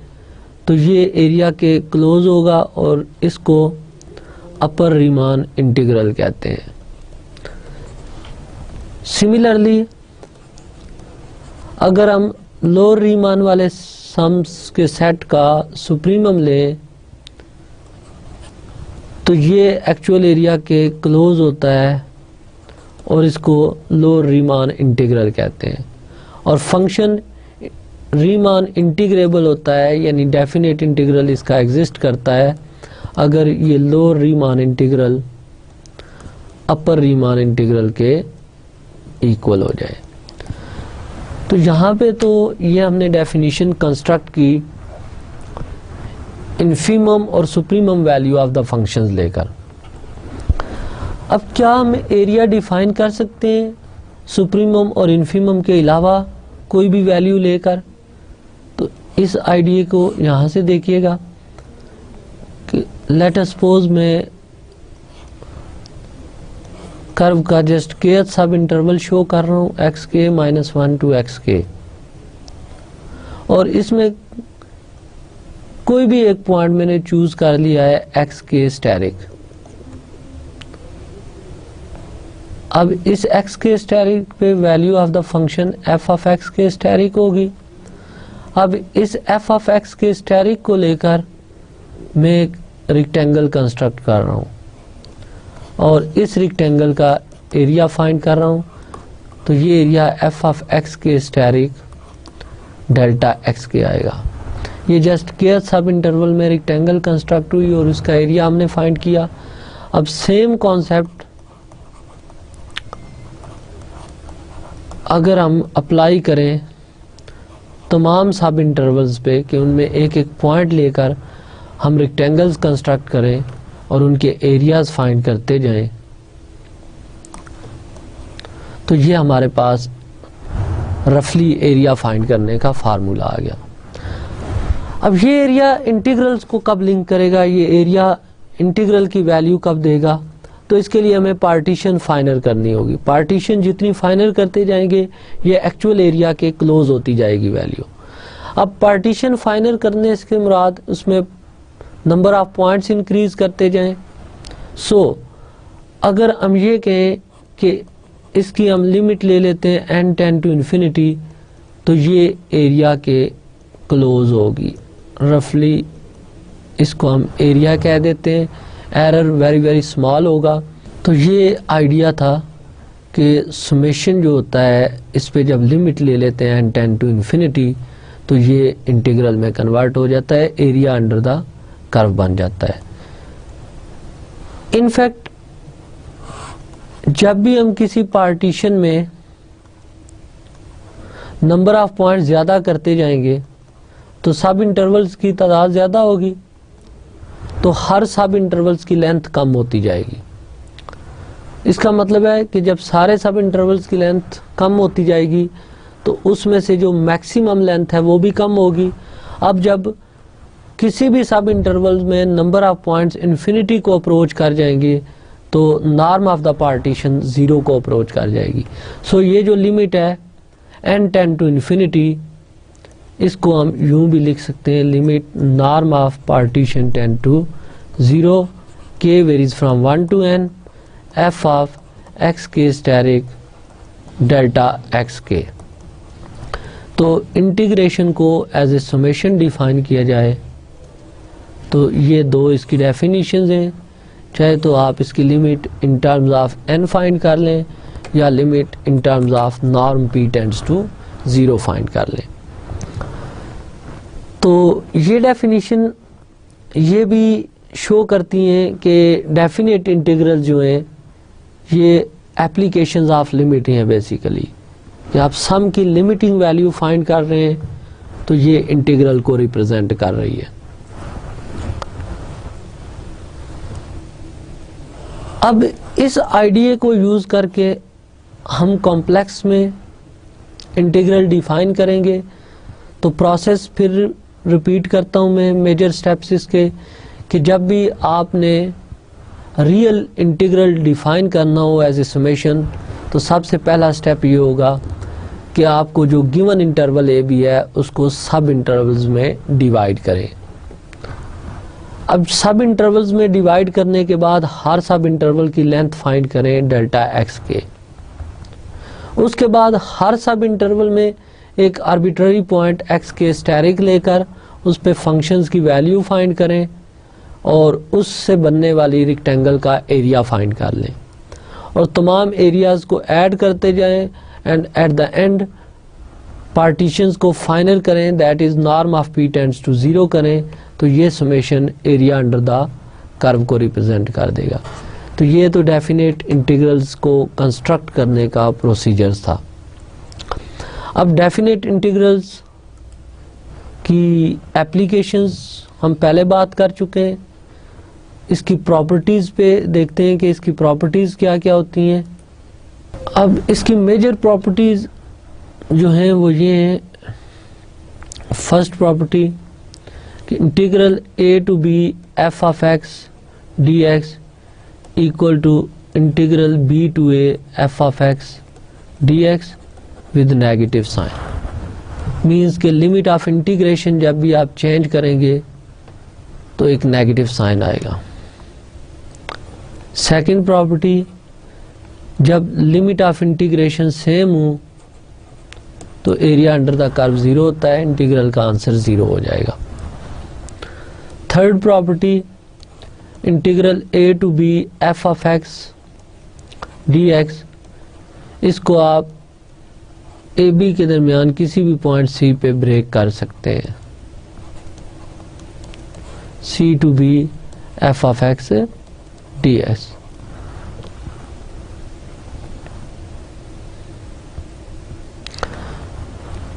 तो ये एरिया के क्लोज होगा और इसको अपर रीमान इंटीग्रल कहते हैं। सिमिलरली अगर हम लोअर रीमान वाले सम्स के सेट का सुप्रीमम लें तो ये एक्चुअल एरिया के क्लोज होता है और इसको लोअर रीमान इंटीग्रल कहते हैं। और फंक्शन रीमान इंटीग्रेबल होता है, यानी डेफिनेट इंटीग्रल इसका एग्जिस्ट करता है अगर ये लोअर रीमान इंटीग्रल अपर रीमान इंटीग्रल के इक्वल हो जाए। तो यहाँ पे तो ये हमने डेफिनेशन कंस्ट्रक्ट की इन्फीमम और supremum value of the functions लेकर। अब क्या हम एरिया डिफाइन कर सकते हैं सुप्रीमम और इन्फीमम के अलावा कोई भी वैल्यू लेकर? तो इस आइडिया को यहाँ से देखिएगा कि लेट अस सपोज मैं कर्व का जस्ट kth सब इंटरवल शो कर रहा हूँ एक्स के -1 to एक्स के, और इसमें कोई भी एक पॉइंट मैंने चूज कर लिया है एक्स के स्टेरिक। अब इस एक्स के स्टेरिक पे value of the function F of x के स्टेरिक होगी। अब इस एफ ऑफ एक्स के स्टेरिक को लेकर मैं एक रेक्टेंगल कंस्ट्रक्ट कर रहा हूँ और इस रेक्टेंगल का एरिया फाइंड कर रहा हूँ। तो ये एरिया एफ ऑफ एक्स के स्टेरिक डेल्टा एक्स के आएगा। ये जस्ट kth सब इंटरवल में रेक्टेंगल कंस्ट्रक्ट हुई और उसका एरिया हमने फाइंड किया। अब सेम कॉन्सेप्ट अगर हम अप्लाई करें तमाम सब इंटरवल्स पे कि उनमें एक एक पॉइंट लेकर हम रेक्टेंगल्स कंस्ट्रक्ट करें और उनके एरियाज फाइंड करते जाएं, तो ये हमारे पास रफली एरिया फाइंड करने का फार्मूला आ गया। अब ये एरिया इंटीग्रल्स को कब लिंक करेगा, ये एरिया इंटीग्रल की वैल्यू कब देगा, तो इसके लिए हमें पार्टीशन फाइनल करनी होगी। पार्टीशन जितनी फाइनल करते जाएंगे ये एक्चुअल एरिया के क्लोज होती जाएगी वैल्यू। अब पार्टीशन फाइनल करने से मुराद उसमें नंबर ऑफ पॉइंट्स इंक्रीज करते जाएं। सो अगर हम ये कहें कि इसकी हम लिमिट ले लेते हैं n टेंड टू इन्फिनिटी, तो ये एरिया के क्लोज होगी। रफली इसको हम एरिया कह देते हैं, एरर वेरी वेरी स्मॉल होगा। तो ये आइडिया था कि समेशन जो होता है इस पे जब लिमिट ले लेते हैं n टेंड टू इन्फिनिटी तो ये इंटीग्रल में कन्वर्ट हो जाता है, एरिया अंडर द कर्व बन जाता है। इनफैक्ट जब भी हम किसी पार्टीशन में नंबर ऑफ पॉइंट ज़्यादा करते जाएंगे तो सब इंटरवल्स की तादाद ज़्यादा होगी, तो हर सब इंटरवल्स की लेंथ कम होती जाएगी। इसका मतलब है कि जब सारे सब इंटरवल्स की लेंथ कम होती जाएगी तो उसमें से जो मैक्सिमम लेंथ है वो भी कम होगी। अब जब किसी भी सब इंटरवल में नंबर ऑफ पॉइंट्स इन्फिनिटी को अप्रोच कर जाएंगे तो नॉर्म ऑफ द पार्टीशन 0 को अप्रोच कर जाएगी। सो ये जो लिमिट है n टेंड टू इन्फिनिटी, इसको हम यूं भी लिख सकते हैं, limit norm of partition tend to 0, k varies from 1 to n, f of x k asterisk delta x k। तो इंटीग्रेशन को एज ए समेशन डिफाइन किया जाए तो ये दो इसकी डेफिनेशंस हैं। चाहे तो आप इसकी limit in terms of n find कर लें या limit in terms of norm p tends to 0 find कर लें। तो ये डेफिनेशन ये भी शो करती हैं कि डेफिनेट इंटीग्रल जो हैं ये एप्लीकेशंस ऑफ लिमिट हैं। बेसिकली कि आप सम की लिमिटिंग वैल्यू फाइंड कर रहे हैं तो ये इंटीग्रल को रिप्रेजेंट कर रही है। अब इस आइडिया को यूज करके हम कॉम्प्लेक्स में इंटीग्रल डिफाइन करेंगे। तो प्रोसेस फिर रिपीट करता हूँ मैं, मेजर स्टेप्स इसके, कि जब भी आपने रियल इंटीग्रल डिफाइन करना हो एज ए समेशन तो सबसे पहला स्टेप ये होगा कि आपको जो गिवन इंटरवल ए बी है उसको सब इंटरवल्स में डिवाइड करें। अब सब इंटरवल्स में डिवाइड करने के बाद हर सब इंटरवल की लेंथ फाइंड करें डेल्टा एक्स के। उसके बाद हर सब इंटरवल में एक आर्बिट्ररी पॉइंट एक्स के स्टेरिक लेकर उस पे फंक्शंस की वैल्यू फाइंड करें और उससे बनने वाली रेक्टेंगल का एरिया फाइंड कर लें और तमाम एरियाज को ऐड करते जाएं and at the end partitions को फाइनल करें, that is norm of p tends to 0 करें तो ये summation area under the curve को रिप्रेजेंट कर देगा। तो ये तो डेफिनेट इंटीग्रल्स को कंस्ट्रक्ट करने का प्रोसीजर था। अब डेफिनेट इंटीग्रल्स की एप्लीकेशंस हम पहले बात कर चुके हैं। इसकी प्रॉपर्टीज़ पे देखते हैं कि इसकी प्रॉपर्टीज़ क्या क्या होती हैं। अब इसकी मेजर प्रॉपर्टीज़ जो हैं वो ये हैं। फर्स्ट प्रॉपर्टी कि integral a to b f of x dx equal to integral b to a f of x dx with negative sign. Means के लिमिट ऑफ इंटीग्रेशन जब भी आप चेंज करेंगे तो एक नेगेटिव साइन आएगा। सेकंड प्रॉपर्टी, जब लिमिट ऑफ इंटीग्रेशन सेम हो तो एरिया अंडर द कर्व 0 होता है, इंटीग्रल का आंसर 0 हो जाएगा। Third property, integral a to b f of x dx, इसको आप a b के दरमियान किसी भी पॉइंट c पे ब्रेक कर सकते हैं। c to b f of x dx।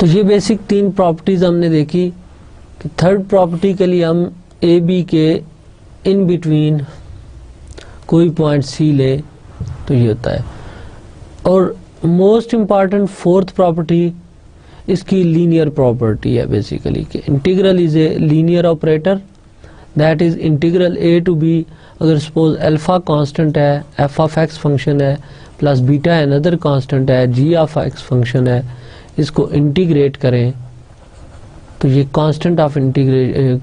तो ये बेसिक तीन प्रॉपर्टीज हमने देखी कि थर्ड प्रॉपर्टी के लिए हम ए बी के इन बिटवीन कोई पॉइंट सी ले तो ये होता है। और मोस्ट इम्पॉर्टेंट फोर्थ प्रॉपर्टी, इसकी लीनियर प्रॉपर्टी है बेसिकली कि integral is a linear operator, that is integral A to B, अगर सपोज अल्फा कांस्टेंट है, एफ ऑफ एक्स फंक्शन है, प्लस बीटा अनदर कांस्टेंट है, जी ऑफ एक्स फंक्शन है, इसको integrate करें तो ये कांस्टेंट ऑफ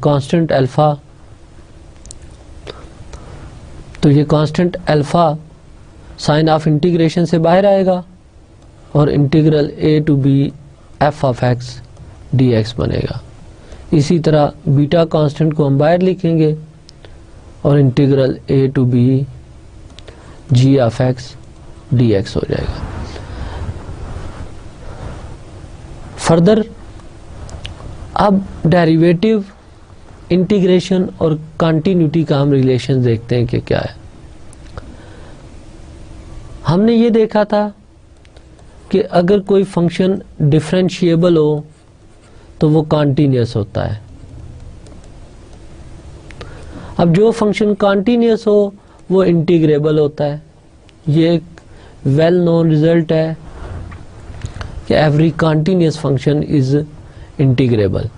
कांस्टेंट अल्फा, तो ये constant alpha sign of integration से बाहर आएगा और integral A to B F of X D X बनेगा। इसी तरह बीटा कांस्टेंट को हम बाहर लिखेंगे और integral A to B G of X D X हो जाएगा। फर्दर अब डेरिवेटिव, इंटीग्रेशन और कंटिन्यूटी का हम रिलेशन देखते हैं कि क्या है। हमने ये देखा था कि अगर कोई फंक्शन डिफरेंशिएबल हो तो वो कॉन्टिन्यूस होता है। अब जो फंक्शन कॉन्टिन्यूस हो वो इंटीग्रेबल होता है। ये एक वेल नोन रिजल्ट है कि every continuous function is integrable.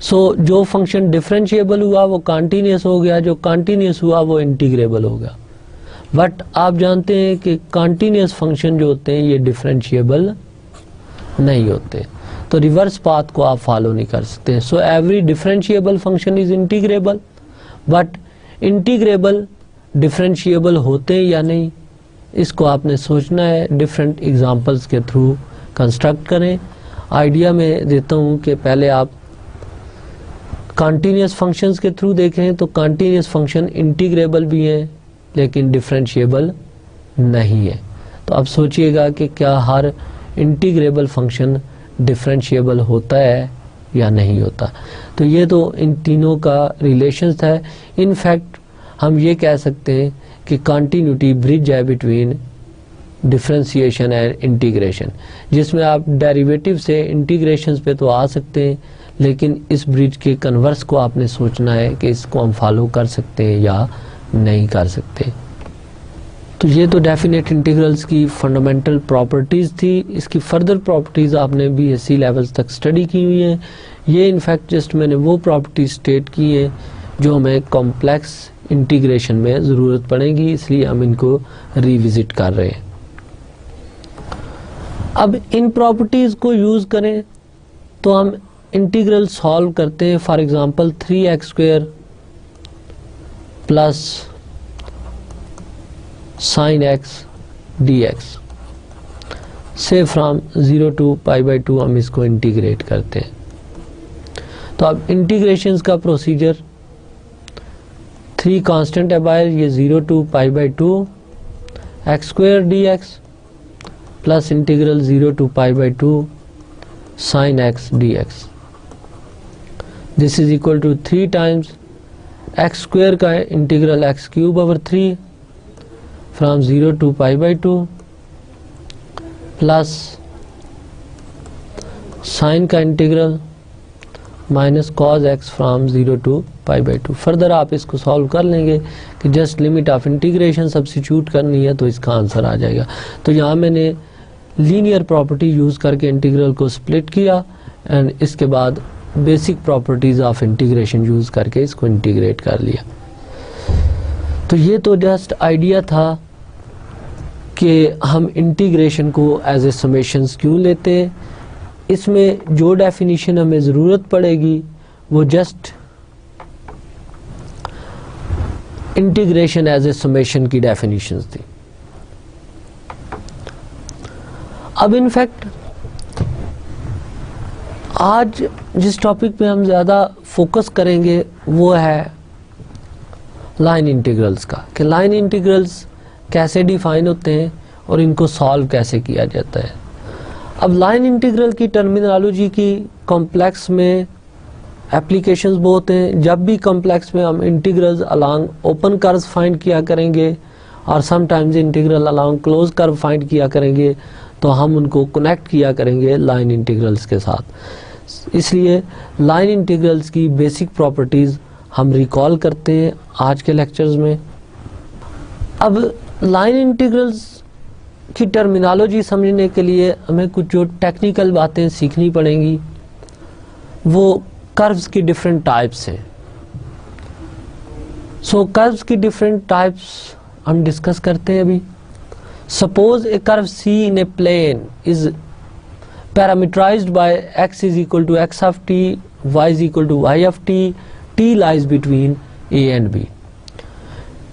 So जो फंक्शन डिफरेंशिएबल हुआ वो कॉन्टिन्यूस हो गया, जो कॉन्टिन्यूस हुआ वो इंटीग्रेबल होगा। बट आप जानते हैं कि कॉन्टिन्यूस फंक्शन जो होते हैं ये डिफरेंशिएबल नहीं होते, तो रिवर्स पाथ को आप फॉलो नहीं कर सकते। So every differentiable function is integrable, but integrable differentiable होते हैं या नहीं, इसको आपने सोचना है, डिफरेंट एग्जांपल्स के थ्रू कंस्ट्रक्ट करें। आइडिया में देता हूँ कि पहले आप कॉन्टिन्यूस फंक्शंस के थ्रू देखें तो कॉन्टिन्यूस फंक्शन इंटीग्रेबल भी हैं लेकिन डिफरेंशिएबल नहीं है। तो अब सोचिएगा कि क्या हर इंटीग्रेबल फंक्शन डिफरेंशिएबल होता है या नहीं होता। तो ये तो इन तीनों का रिलेशन है। इन फैक्ट हम ये कह सकते हैं कि कॉन्टिन्यूटी ब्रिज है बिटवीन डिफरेंशिएशन एंड इंटीग्रेशन, जिसमें आप डेरिवेटिव से इंटीग्रेशन पे तो आ सकते हैं लेकिन इस ब्रिज के कन्वर्स को आपने सोचना है कि इसको हम फॉलो कर सकते हैं या नहीं कर सकते। तो ये तो डेफिनेट इंटीग्रल्स की फंडामेंटल प्रॉपर्टीज़ थी। इसकी फर्दर प्रॉपर्टीज़ आपने बीएससी लेवल्स तक स्टडी की हुई हैं। ये इनफैक्ट जस्ट मैंने वो प्रॉपर्टीज स्टेट की हैं जो हमें कॉम्प्लेक्स इंटीग्रेशन में ज़रूरत पड़ेगी, इसलिए हम इनको रिविजिट कर रहे हैं। अब इन प्रॉपर्टीज़ को यूज़ करें तो हम इंटीग्रल सॉल्व करते हैं। For example 3x² plus sin x dx से फ्रॉम 0 to π/2 हम इसको इंटीग्रेट करते हैं। तो अब इंटीग्रेशंस का प्रोसीजर, 3 कांस्टेंट है बाहर, ये 0 to π/2 x² dx plus integral 0 to π/2 sin x dx। This is equal to 3 times x² का integral x³/3 from 0 to π/2 plus sine का integral minus cos x from 0 to π/2। Further आप इसको solve कर लेंगे कि just limit of integration substitute करनी है तो इसका आंसर आ जाएगा। तो यहाँ मैंने लीनियर प्रॉपर्टी यूज़ करके इंटीग्रल को स्प्लिट किया एंड इसके बाद basic properties of integration use करके इसको इंटीग्रेट कर लिया। तो ये तो जस्ट आइडिया था कि हम इंटीग्रेशन को एज ए समेशंस क्यों लेते हैं। इसमें जो डेफिनेशन हमें ज़रूरत पड़ेगी वो just integration as a summation की डेफिनेशंस थी। अब इनफैक्ट आज जिस टॉपिक पे हम ज़्यादा फोकस करेंगे वो है लाइन इंटीग्रल्स का, कि लाइन इंटीग्रल्स कैसे डिफाइन होते हैं और इनको सॉल्व कैसे किया जाता है। अब लाइन इंटीग्रल की टर्मिनोलॉजी की कॉम्प्लेक्स में एप्लीकेशंस बहुत हैं। जब भी कॉम्प्लेक्स में हम integrals along open curve find किया करेंगे और sometimes integral along close curve find किया करेंगे तो हम उनको कनेक्ट किया करेंगे लाइन इंटीग्रल्स के साथ। इसलिए लाइन इंटीग्रल्स की बेसिक प्रॉपर्टीज़ हम रिकॉल करते हैं आज के लेक्चर्स में। अब लाइन इंटीग्रल्स की टर्मिनोलॉजी समझने के लिए हमें कुछ जो टेक्निकल बातें सीखनी पड़ेंगी, वो कर्व्स की डिफरेंट टाइप्स हैं। सो कर्व्स की डिफरेंट टाइप्स हम डिस्कस करते हैं अभी। Suppose a curve C in a plane is parametrized by x is equal to x of t, y is equal to y of t, t lies between a and b।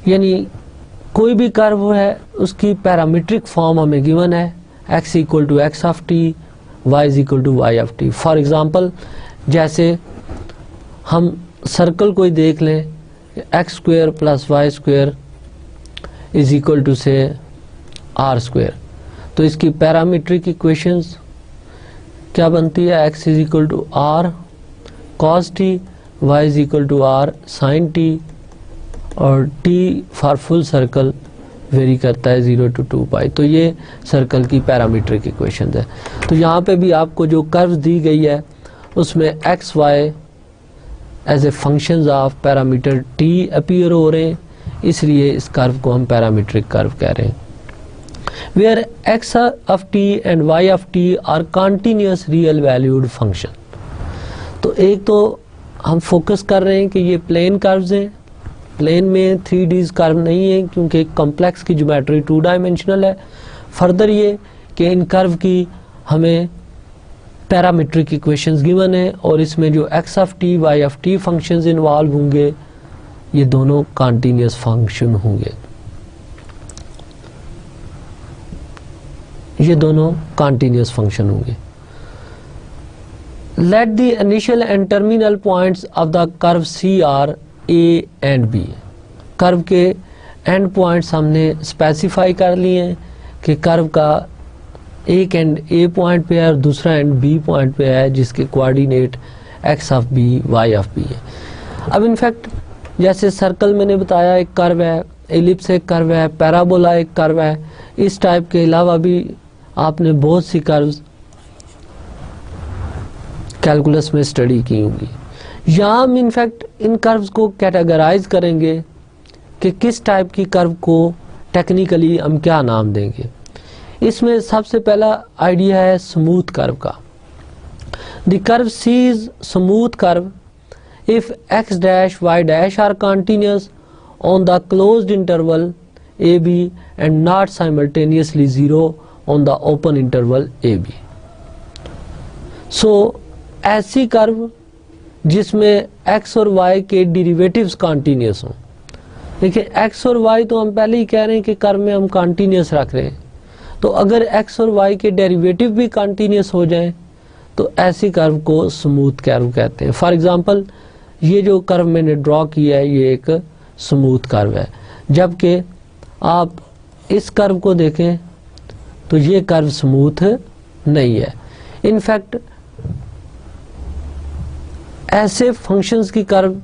यानी कोई भी curve है उसकी parametric form हमें given है, x equal to x of t, y is equal to y of t। For example जैसे हम circle कोई देख लें, X square plus Y square is equal to से आर स्क्वेयर, तो इसकी पैरामीट्रिक इक्वेशंस क्या बनती है, x is equal to R cos T, Y is equal to R sine T, और t for full circle vary करता है 0 to 2 पाई। तो ये सर्कल की पैरामीट्रिक इक्वेशन है। तो यहाँ पे भी आपको जो कर्व दी गई है उसमें x y as a function of parameter t appear हो रहे हैं, इसलिए इस कर्व को हम पैरामीट्रिक कर्व कह रहे हैं। Where x of t and y of t are continuous real valued function. तो एक तो हम फोकस कर रहे हैं कि ये प्लेन कर्व्स हैं, प्लेन में 3D कर्व नहीं है क्योंकि कॉम्प्लेक्स की ज्योमेट्री 2 डायमेंशनल है। फर्दर ये कि इन कर्व की हमें पैरामीट्रिक इक्वेशंस गिवन है और इसमें जो x of t, y of t functions involve होंगे ये दोनों कॉन्टिन्यूस फंक्शन होंगे, ये दोनों कॉन्टिन्यूस फंक्शन होंगे। Let the initial and terminal points of the curve C are A and B। Curve के एंड पॉइंट्स हमने स्पेसिफाई कर लिए हैं कि कर्व का एक एंड A पॉइंट पे है और दूसरा एंड B पॉइंट पे है, जिसके coordinate x of B, y of B है। अब इनफैक्ट जैसे सर्कल मैंने बताया एक कर्व है, एलिप्स एक कर्व है, पैराबोला एक कर्व है, इस टाइप के अलावा भी आपने बहुत सी कर्व्स कैलकुलस में स्टडी की होंगी। यहाँ हम इनफैक्ट इन कर्व्स को कैटेगराइज करेंगे कि किस टाइप की कर्व को टेक्निकली हम क्या नाम देंगे। इसमें सबसे पहला आइडिया है स्मूथ कर्व का। The curve C is smooth curve if x dash y dash are continuous on the closed interval AB and not simultaneously 0 on the open interval AB। So ऐसी कर्व जिसमें x और y के derivatives continuous हों। देखिए x और y तो हम पहले ही कह रहे हैं कि कर्व में हम कॉन्टिन्यूस रख रहे हैं, तो अगर x और y के डेरिवेटिव भी कॉन्टिन्यूस हो जाएं तो ऐसी कर्व को स्मूथ कर्व कहते हैं। फॉर एग्जांपल ये जो कर्व मैंने ड्रॉ किया है ये एक स्मूथ कर्व है, जबकि आप इस कर्व को देखें तो ये कर्व स्मूथ नहीं है। इनफैक्ट ऐसे फंक्शंस की कर्व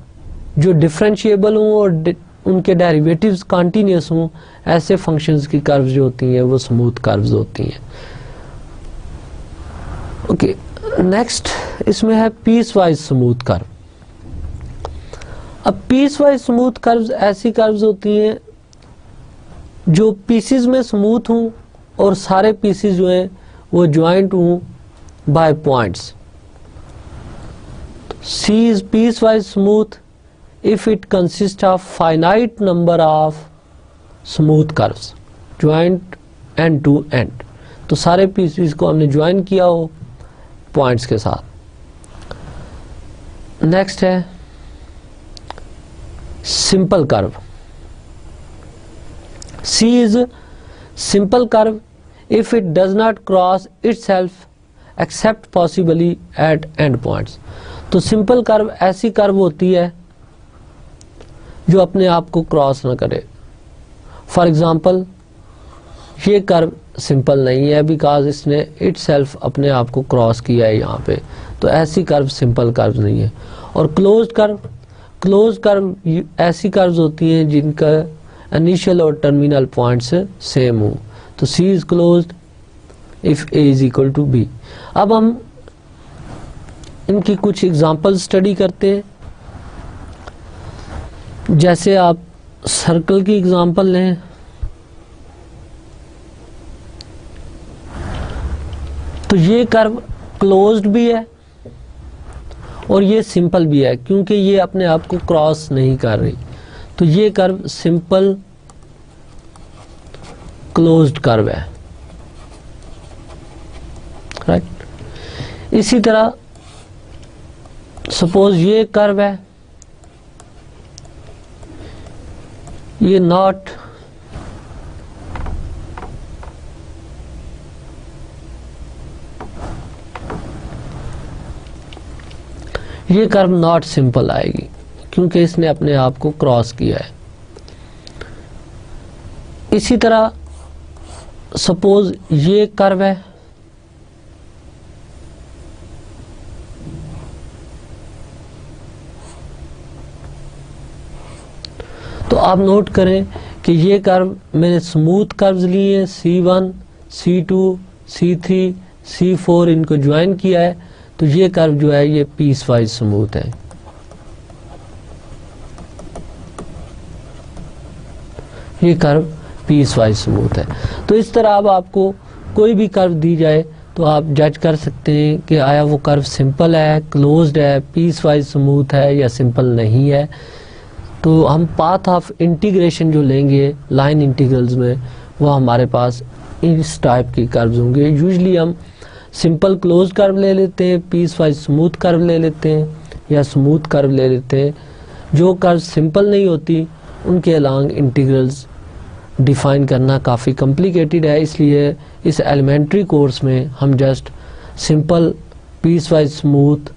जो डिफरेंशिएबल हों और उनके डेरिवेटिव्स कॉन्टिन्यूस हों, ऐसे फंक्शंस की कर्व जो होती हैं वो स्मूथ कर्व्स होती हैं। ओके, नेक्स्ट इसमें है पीस वाइज स्मूथ कर्व। अब पीस वाइज स्मूथ कर्व्स ऐसी कर्व्स होती हैं जो पीसेस में स्मूथ हों और सारे पीसेस जो हैं वो ज्वाइंट हों by points. C is piecewise smooth if it consists of finite number of smooth curves joined end to end। तो सारे पीसेस को हमने ज्वाइन किया हो पॉइंट्स के साथ। नेक्स्ट है simple curve. C is simple curve if it does not cross itself except possibly at end points। तो सिंपल कर्व ऐसी कर्व होती है जो अपने आप को क्रॉस ना करे। फॉर एग्जांपल ये कर्व सिंपल नहीं है बिकॉज इसने इटसेल्फ अपने आप को क्रॉस किया है यहाँ पे, तो ऐसी कर्व सिंपल कर्व नहीं है। और क्लोज्ड कर्व ऐसी कर्व्स होती हैं जिनका इनिशियल और टर्मिनल पॉइंट्स सेम हो। तो C is closed if A is equal to B। अब हम इनकी कुछ एग्जाम्पल स्टडी करते हैं। जैसे आप सर्कल की एग्जाम्पल लें, तो ये कर्व क्लोज्ड भी है और ये सिंपल भी है, क्योंकि ये अपने आप को क्रॉस नहीं कर रही। तो ये कर्व सिंपल क्लोज्ड कर्व है, राइट। इसी तरह सपोज ये कर्व है, ये नॉट ये कर्व नॉट सिंपल आएगी, क्योंकि इसने अपने आप को क्रॉस किया है। इसी तरह सपोज ये कर्व है, तो आप नोट करें कि ये कर्व मैंने स्मूथ कर्व्स लिए हैं, C1, C2, C3, C4 इनको ज्वाइन किया है, तो ये कर्व जो है ये पीस वाइज स्मूथ है। ये कर्व पीस वाइज स्मूथ है। तो इस तरह अब आपको कोई भी कर्व दी जाए तो आप जज कर सकते हैं कि आया वो कर्व सिंपल है, क्लोज्ड है, पीस वाइज स्मूथ है या सिंपल नहीं है। तो हम पाथ ऑफ इंटीग्रेशन जो लेंगे लाइन इंटीग्रल्स में, वो हमारे पास इस टाइप की कर्व्स होंगे। यूजुअली हम सिंपल क्लोज कर्व ले लेते हैं, पीस वाइज स्मूथ कर्व ले लेते हैं या स्मूथ कर्व ले लेते हैं। जो कर्व सिंपल नहीं होती उनके अलॉन्ग इंटीग्रल्स डिफाइन करना काफ़ी कॉम्प्लिकेटेड है, इसलिए इस एलिमेंट्री कोर्स में हम just simple piecewise smooth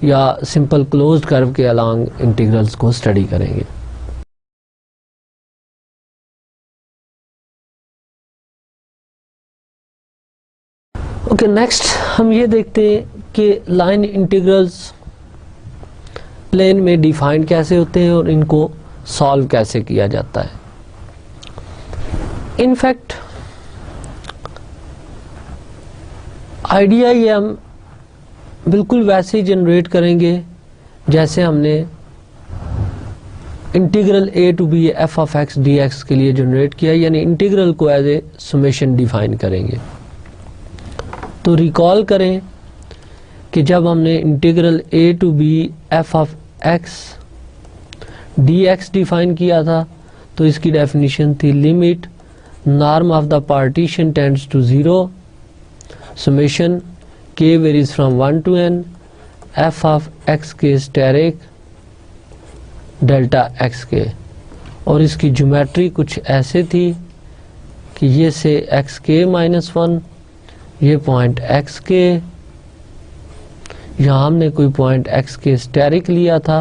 या सिंपल क्लोज्ड कर्व के अलॉन्ग इंटीग्रल्स को स्टडी करेंगे। ओके, नेक्स्ट हम ये देखते हैं कि लाइन इंटीग्रल्स प्लेन में डिफाइन कैसे होते हैं और इनको सॉल्व कैसे किया जाता है। इनफैक्ट आइडिया ये हम बिल्कुल वैसे ही जनरेट करेंगे जैसे हमने integral a to b f of x dx के लिए जनरेट किया, यानी इंटीग्रल को एज ए समेशन डिफाइन करेंगे। तो रिकॉल करें कि जब हमने integral a to b f of x dx define किया था तो इसकी डेफिनेशन थी limit norm of the partition tends to 0, summation k varies from 1 to n, f of x k asterisk delta x k. और इसकी geometry कुछ ऐसे थी कि ये से xk माइनस 1, ये पॉइंट xk, यहाँ हमने कोई पॉइंट x के स्टेरिक लिया था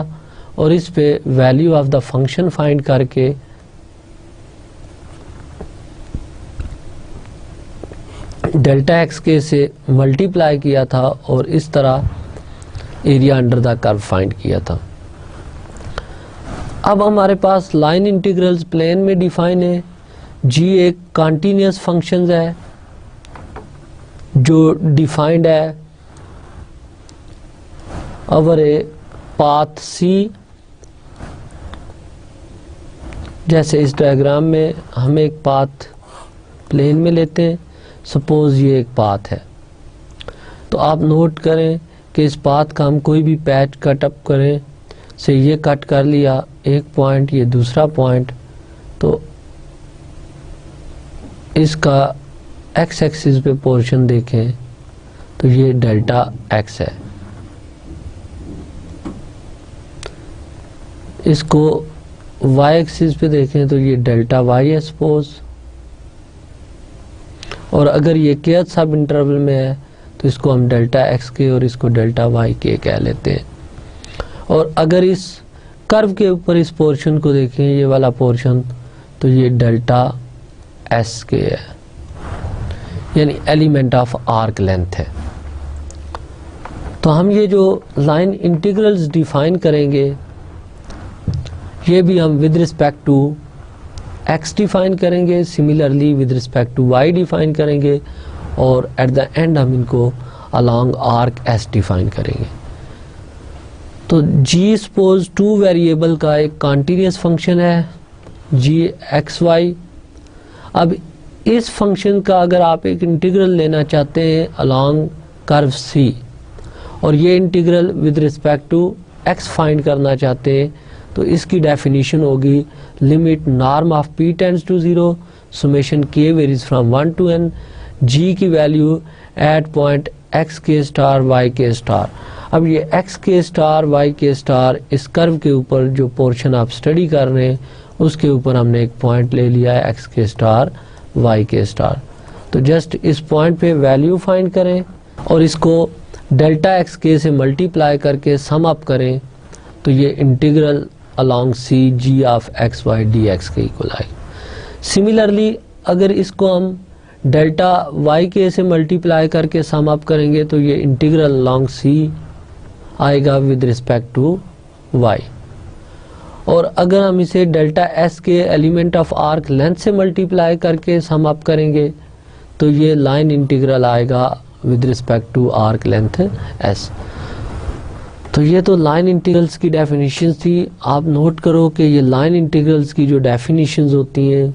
और इस पे value of the function find करके डेल्टा एक्स के से मल्टीप्लाई किया था और इस तरह area under the curve find किया था। अब हमारे पास लाइन इंटीग्रल्स प्लेन में डिफाइन है। g एक कॉन्टिन्यूस फंक्शन है जो डिफाइंड है ओवर ए पाथ c। जैसे इस डायग्राम में हम एक पाथ प्लेन में लेते हैं, सपोज ये एक पाथ है, तो आप नोट करें कि इस पाथ का हम कोई भी पैच कट अप करें, से ये कट कर लिया एक पॉइंट, ये दूसरा पॉइंट, तो इसका x एक्सिस पे पोर्शन देखें तो ये डेल्टा x है। इसको y एक्सिस पे देखें तो ये डेल्टा y है सपोज, और अगर ये k सब इंटरवल में है तो इसको हम डेल्टा x के और इसको डेल्टा y के कह लेते हैं। और अगर इस कर्व के ऊपर इस पोर्शन को देखें, ये वाला पोर्शन, तो ये डेल्टा s के है, यानी एलिमेंट ऑफ आर्क लेंथ है। तो हम ये जो लाइन इंटीग्रल्स डिफाइन करेंगे ये भी हम with respect to x define करेंगे, similarly with respect to y define करेंगे, और एट द एंड हम इनको अलोंग आर्क s डिफाइन करेंगे। तो g सपोज 2 वेरिएबल का एक कॉन्टिन्यूस फंक्शन है g x y। अब इस फंक्शन का अगर आप एक इंटीग्रल लेना चाहते हैं अलोंग कर्व सी और ये integral with respect to x find करना चाहते हैं तो इसकी डेफिनेशन होगी limit norm of p tends to 0 summation k varies from 1 to n g की value at point x k star y k star. अब ये x k star y k star इस कर्व के ऊपर जो पोर्शन आप study कर रहे हैं उसके ऊपर हमने एक पॉइंट ले लिया है x k star y k star. तो जस्ट इस पॉइंट पे वैल्यू फाइंड करें और इसको डेल्टा एक्स के से मल्टीप्लाई करके सम अप करें तो ये integral along C g of x y d x के इक्वल आएगा। सिमिलरली अगर इसको हम डेल्टा वाई के से मल्टीप्लाई करके सम अप करेंगे तो ये इंटीग्रल अलोंग सी आएगा विद रिस्पेक्ट टू वाई। और अगर हम इसे डेल्टा एस के एलिमेंट ऑफ आर्क लेंथ से मल्टीप्लाई करके सम अप करेंगे तो ये लाइन इंटीग्रल आएगा with respect to arc length s. तो ये तो लाइन इंटीग्रल्स की डेफिनेशन थी। आप नोट करो कि ये लाइन इंटीग्रल्स की जो डेफिनेशंस होती हैं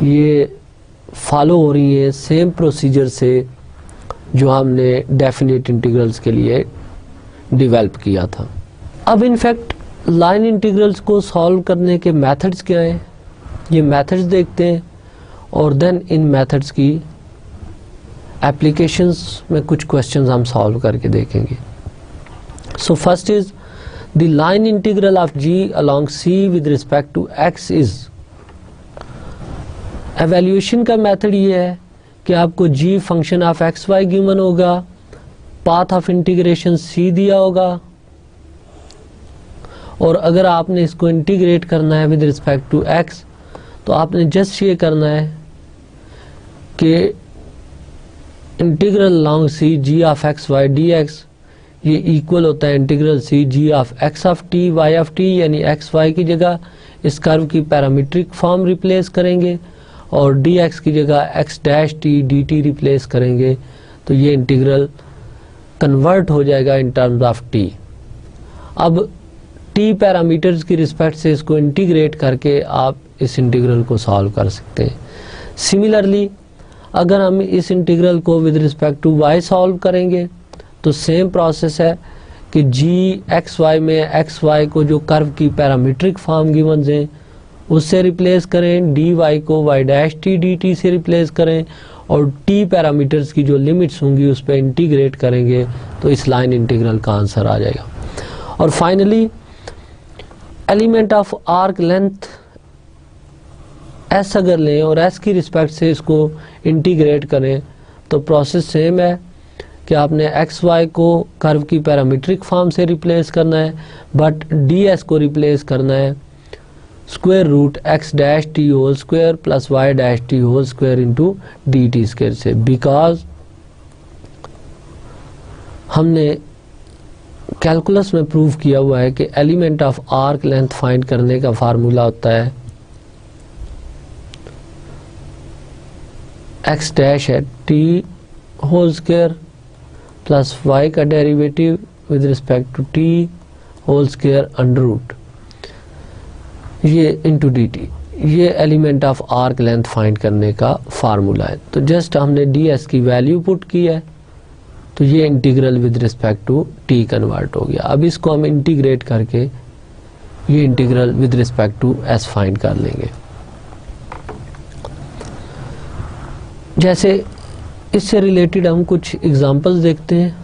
ये फॉलो हो रही है सेम प्रोसीजर से जो हमने डेफिनेट इंटीग्रल्स के लिए डेवलप किया था। अब इनफैक्ट लाइन इंटीग्रल्स को सॉल्व करने के मेथड्स क्या हैं ये मेथड्स देखते हैं और देन इन मेथड्स की एप्लीकेशंस में कुछ क्वेश्चंस हम सॉल्व करके देखेंगे। So first is the line integral of g along c with respect to x is. Evaluation का मेथड ये है कि आपको g function of x y given होगा, पाथ ऑफ इंटीग्रेशन c दिया होगा और अगर आपने इसको इंटीग्रेट करना है विद रिस्पेक्ट टू x तो आपने जस्ट ये करना है कि integral along c g of x y d x ये इक्वल होता है integral c g of x of t y of t, यानी x y की जगह इस कर्व की पैरामीट्रिक फॉर्म रिप्लेस करेंगे और dx की जगह x dash t dt replace करेंगे तो ये इंटीग्रल कन्वर्ट हो जाएगा इन टर्म्स ऑफ t। अब t पैरामीटर्स की रिस्पेक्ट से इसको इंटीग्रेट करके आप इस इंटीग्रल को सॉल्व कर सकते हैं। सिमिलरली अगर हम इस इंटीग्रल को with respect to y solve करेंगे तो सेम प्रोसेस है कि g एक्स वाई में एक्स वाई को जो कर्व की पैरामीट्रिक फॉर्म गिवन हैं उससे रिप्लेस करें, dy को y डैश t dt से रिप्लेस करें और t पैरामीटर्स की जो लिमिट्स होंगी उस पर इंटीग्रेट करेंगे तो इस लाइन इंटीग्रल का आंसर आ जाएगा। और finally element of arc length s अगर लें और s की रिस्पेक्ट से इसको इंटीग्रेट करें तो प्रोसेस सेम है कि आपने एक्स वाई को कर्व की पैरामीट्रिक फॉर्म से रिप्लेस करना है बट डी एस को रिप्लेस करना है square root x dash t whole square plus y dash t whole square into d t square से, बिकॉज हमने कैलकुलस में प्रूव किया हुआ है कि element of arc length find करने का फार्मूला होता है एक्स डैश है t whole square plus y का derivative with respect to t whole square under root ये इंटू डी टी, ये element of arc length find करने का फार्मूला है। तो जस्ट हमने ds की वैल्यू पुट की है तो ये integral with respect to t convert हो गया। अब इसको हम इंटीग्रेट करके ये integral with respect to s find कर लेंगे। जैसे इससे रिलेटेड हम कुछ एग्जांपल्स देखते हैं।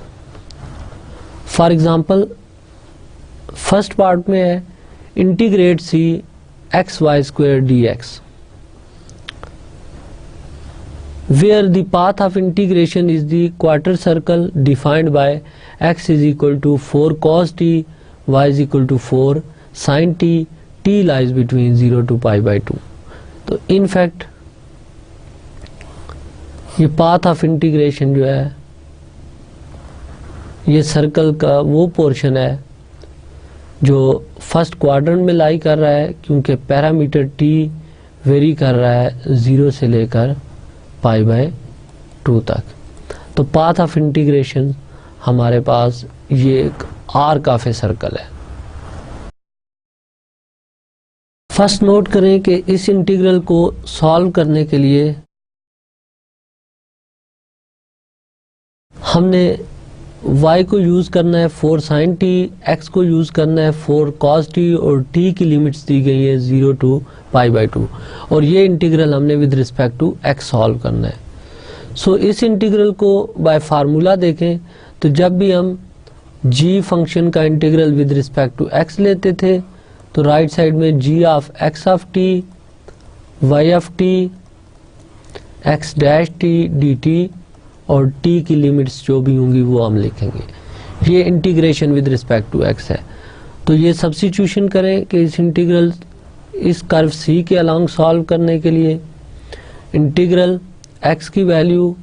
फॉर एग्जांपल फर्स्ट पार्ट में है integrate C x y square d x where the path of integration is the quarter circle defined by x is equal to 4 cos t, y is equal to 4 sin t, t lies between 0 to π/2। तो in fact ये path of integration जो है ये circle का वो portion है जो first quadrant में लाई कर रहा है क्योंकि पैरामीटर t वेरी कर रहा है 0 से लेकर π/2 तक। तो पाथ ऑफ इंटीग्रेशन हमारे पास ये एक आर्क ऑफ ए सर्कल है। फर्स्ट नोट करें कि इस इंटीग्रल को सॉल्व करने के लिए हमने y को यूज़ करना है फॉर साइन टी, x को यूज़ करना है फॉर कॉस टी, और t की लिमिट्स दी गई है 0 to π/2, और ये इंटीग्रल हमने with respect to x solve करना है। सो इस इंटीग्रल को बाय फार्मूला देखें तो जब भी हम g फंक्शन का integral with respect to x लेते थे तो राइट साइड में g of x of t, y of t, x dash t dt और t की लिमिट्स जो भी होंगी वो हम लिखेंगे। ये integration with respect to x है। तो ये सब्स्टिट्यूशन करें कि इस इंटीग्रल इस कर्व c के अलोंग सॉल्व करने के लिए इंटीग्रल x की value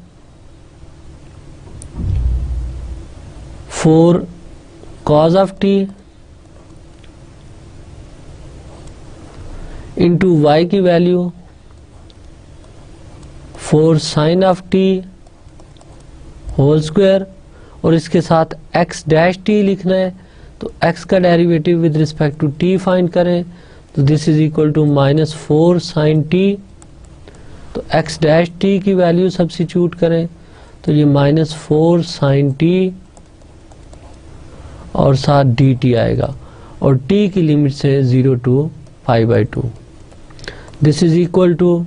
4 cos of t into y की value 4 sin of t whole square, और इसके साथ x डैश टी लिखना है तो x का derivative with respect to t find करें तो this is equal to -4 sin t, तो x डैश टी की वैल्यू सब्स्टिट्यूट करें तो ये -4 sin t और साथ dt आएगा, और t की लिमिट से 0 to π/2। This is equal to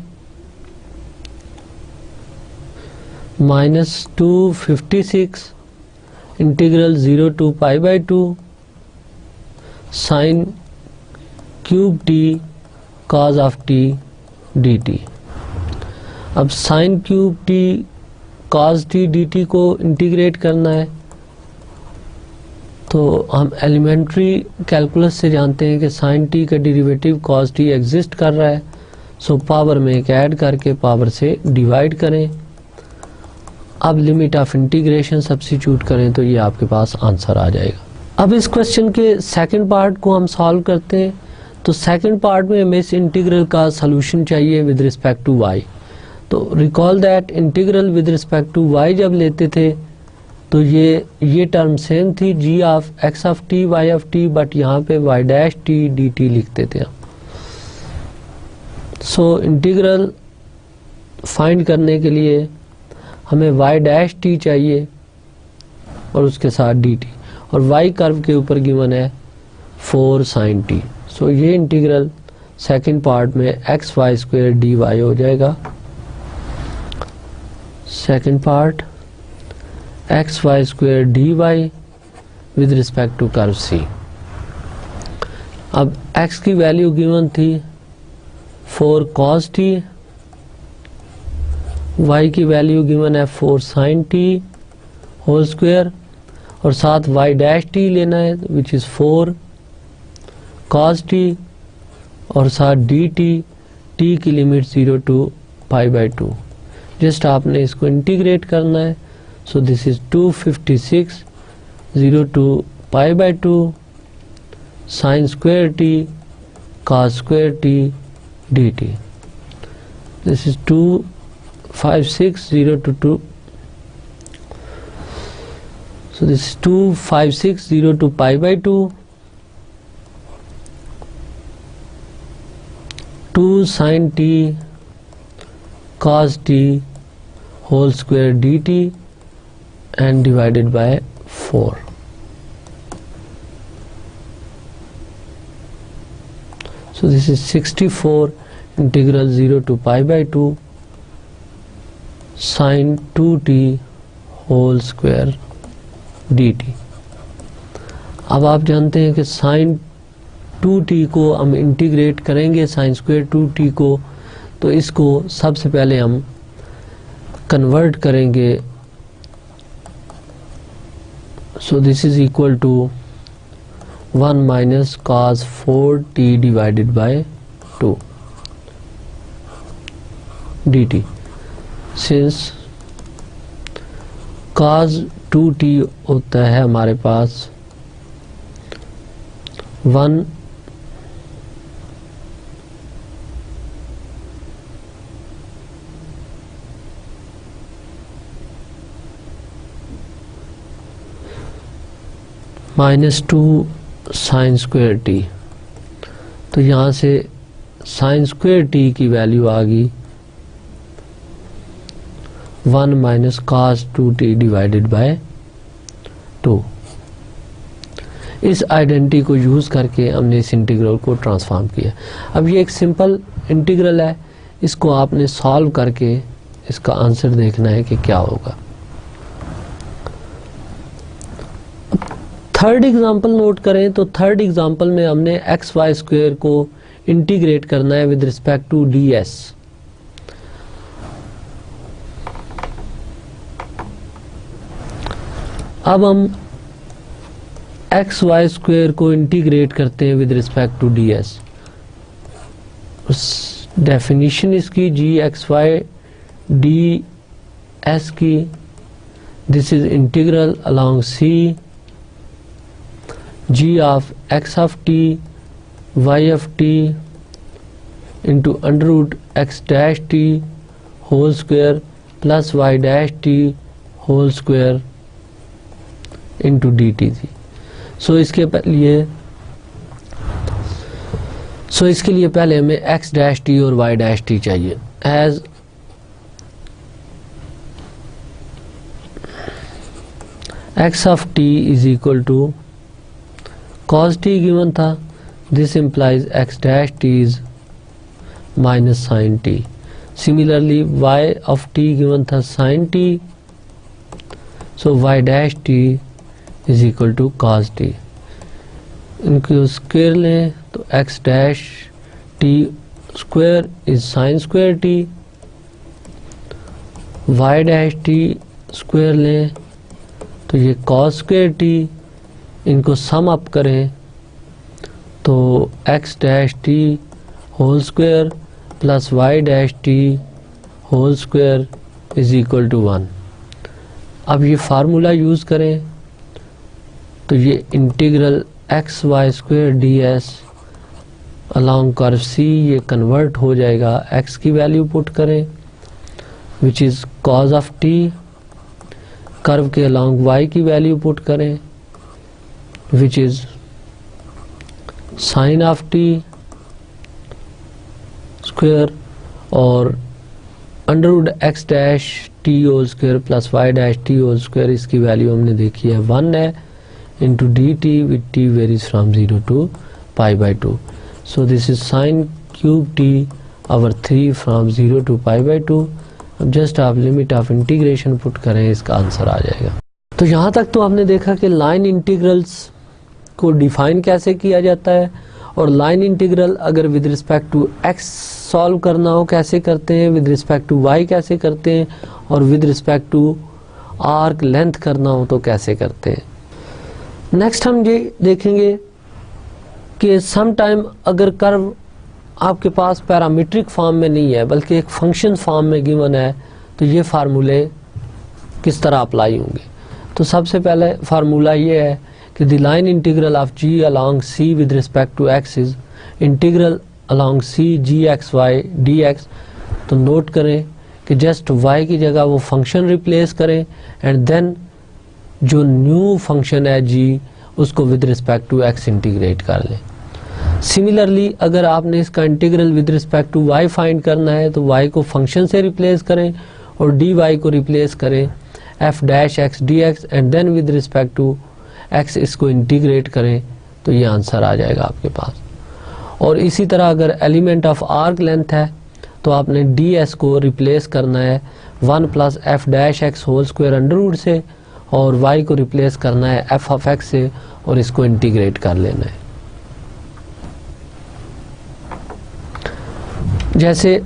-256 integral 0 to π/2 sine cube t cos of t dt। अब sine cube t cos t dt को इंटीग्रेट करना है तो हम एलिमेंट्री कैलकुलस से जानते हैं कि साइन t का डेरिवेटिव cos t एग्जिस्ट कर रहा है। सो पावर में एक ऐड करके पावर से डिवाइड करें। अब लिमिट ऑफ इंटीग्रेशन सब्स्टिट्यूट करें तो ये आपके पास आंसर आ जाएगा। अब इस क्वेश्चन के सेकंड पार्ट को हम सॉल्व करते हैं। तो सेकंड पार्ट में हमें इस इंटीग्रल का सॉल्यूशन चाहिए विद रिस्पेक्ट टू y। तो recall that integral with respect to y जब लेते थे तो ये टर्म सेम थी g of x of t y of t, but यहाँ पे y डैश t dt लिखते थे। सो इंटीग्रल फाइंड करने के लिए हमें y डैश t चाहिए और उसके साथ dt, और y कर्व के ऊपर गिवन है 4 sin t। सो ये इंटीग्रल सेकंड पार्ट में x y square d y हो जाएगा। Second part x y square d y with respect to curve C. अब x की वैल्यू गिवन थी 4 cos t, y की वैल्यू गिवन है 4 sin t whole square, और साथ y डैश t लेना है विच इज़ 4 cos t, और साथ dt, t की लिमिट 0 to π/2। जस्ट आपने इसको इंटीग्रेट करना है। सो this is 256 0 to π/2 sin square t cos square t dt। This is 256 0 to 2. So this is 256 0 to π/2 2 sin t cos t whole square dt and divided by 4. So this is 64 integral 0 to π/2 sin 2t whole square dt। अब आप जानते हैं कि sin 2t को हम integrate करेंगे sin square 2t को, तो इसको सबसे पहले हम कन्वर्ट करेंगे। So this is equal to 1 minus cos 4t divided by 2 dt, since cos 2t होता है हमारे पास 1 -2 sin square t। तो यहाँ से sin square t की वैल्यू आ गई 1 minus cos 2t divided by 2। इस आइडेंटिटी को यूज़ करके हमने इस इंटीग्रल को ट्रांसफॉर्म किया। अब ये एक सिंपल इंटीग्रल है, इसको आपने सॉल्व करके इसका आंसर देखना है कि क्या होगा। थर्ड एग्जांपल नोट करें तो थर्ड एग्जांपल में हमने एक्स वाई स्क्वायर को इंटीग्रेट करना है with respect to d s. अब हम एक्स वाई स्क्वायर को इंटीग्रेट करते हैं with respect to d s. Definition इसकी g x y d s की, this is integral along C g of x of t y of t into under root x dash t whole square plus y dash t whole square into dt थी। सो इसके लिए पहले हमें x dash t और y dash t चाहिए। As x of t is equal to cos t given था, this implies x dash t is minus sin t। Similarly y of t given था sin t, so y dash t is equal to cos t। इनको square लें तो x dash t square is sin square t, y dash t square लें तो ये cos square t, इनको sum up करें तो x dash t whole square plus y dash t whole square is equal to 1। अब ये formula use करें तो ये integral x y square d s along curve C ये कन्वर्ट हो जाएगा। x की वैल्यू पुट करें which is cos of t, curve के अलॉन्ग y की वैल्यू पुट करें which is sin of t square और under root x dash t whole square plus y dash t whole square, इसकी value हमने देखी है 1 है into d t with t varies from 0 to π/2। So this is sine cube t over 3 from 0 to π/2। अब just आप limit of integration put करें, इसका answer आ जाएगा। तो यहाँ तक तो आपने देखा कि लाइन इंटीग्रल्स को डिफाइन कैसे किया जाता है, और लाइन इंटीग्रल अगर with respect to x solve करना हो कैसे करते हैं, विद रिस्पेक्ट टू वाई कैसे करते हैं, और with respect to arc length करना हो तो कैसे करते हैं। नेक्स्ट हम ये देखेंगे कि सम टाइम अगर कर्व आपके पास पैरामीट्रिक फॉर्म में नहीं है बल्कि एक फंक्शन फॉर्म में गिवन है तो ये फार्मूले किस तरह अप्लाई होंगे। तो सबसे पहले फार्मूला ये है कि the line integral of g along c with respect to x is integral along c gxy dx। तो नोट करें कि जस्ट y की जगह वो फंक्शन रिप्लेस करें एंड देन जो न्यू फंक्शन है g उसको with respect to x integrate कर लें। सिमिलरली अगर आपने इसका integral with respect to y find करना है तो y को फंक्शन से रिप्लेस करें और dy को रिप्लेस करें f dash x dx and then with respect to x इसको इंटीग्रेट करें तो ये आंसर आ जाएगा आपके पास। और इसी तरह अगर एलिमेंट ऑफ आर्क लेंथ है तो आपने ds को रिप्लेस करना है 1 plus f dash x whole square under root से, और y को रिप्लेस करना है f ऑफ x से और इसको इंटीग्रेट कर लेना है। जैसे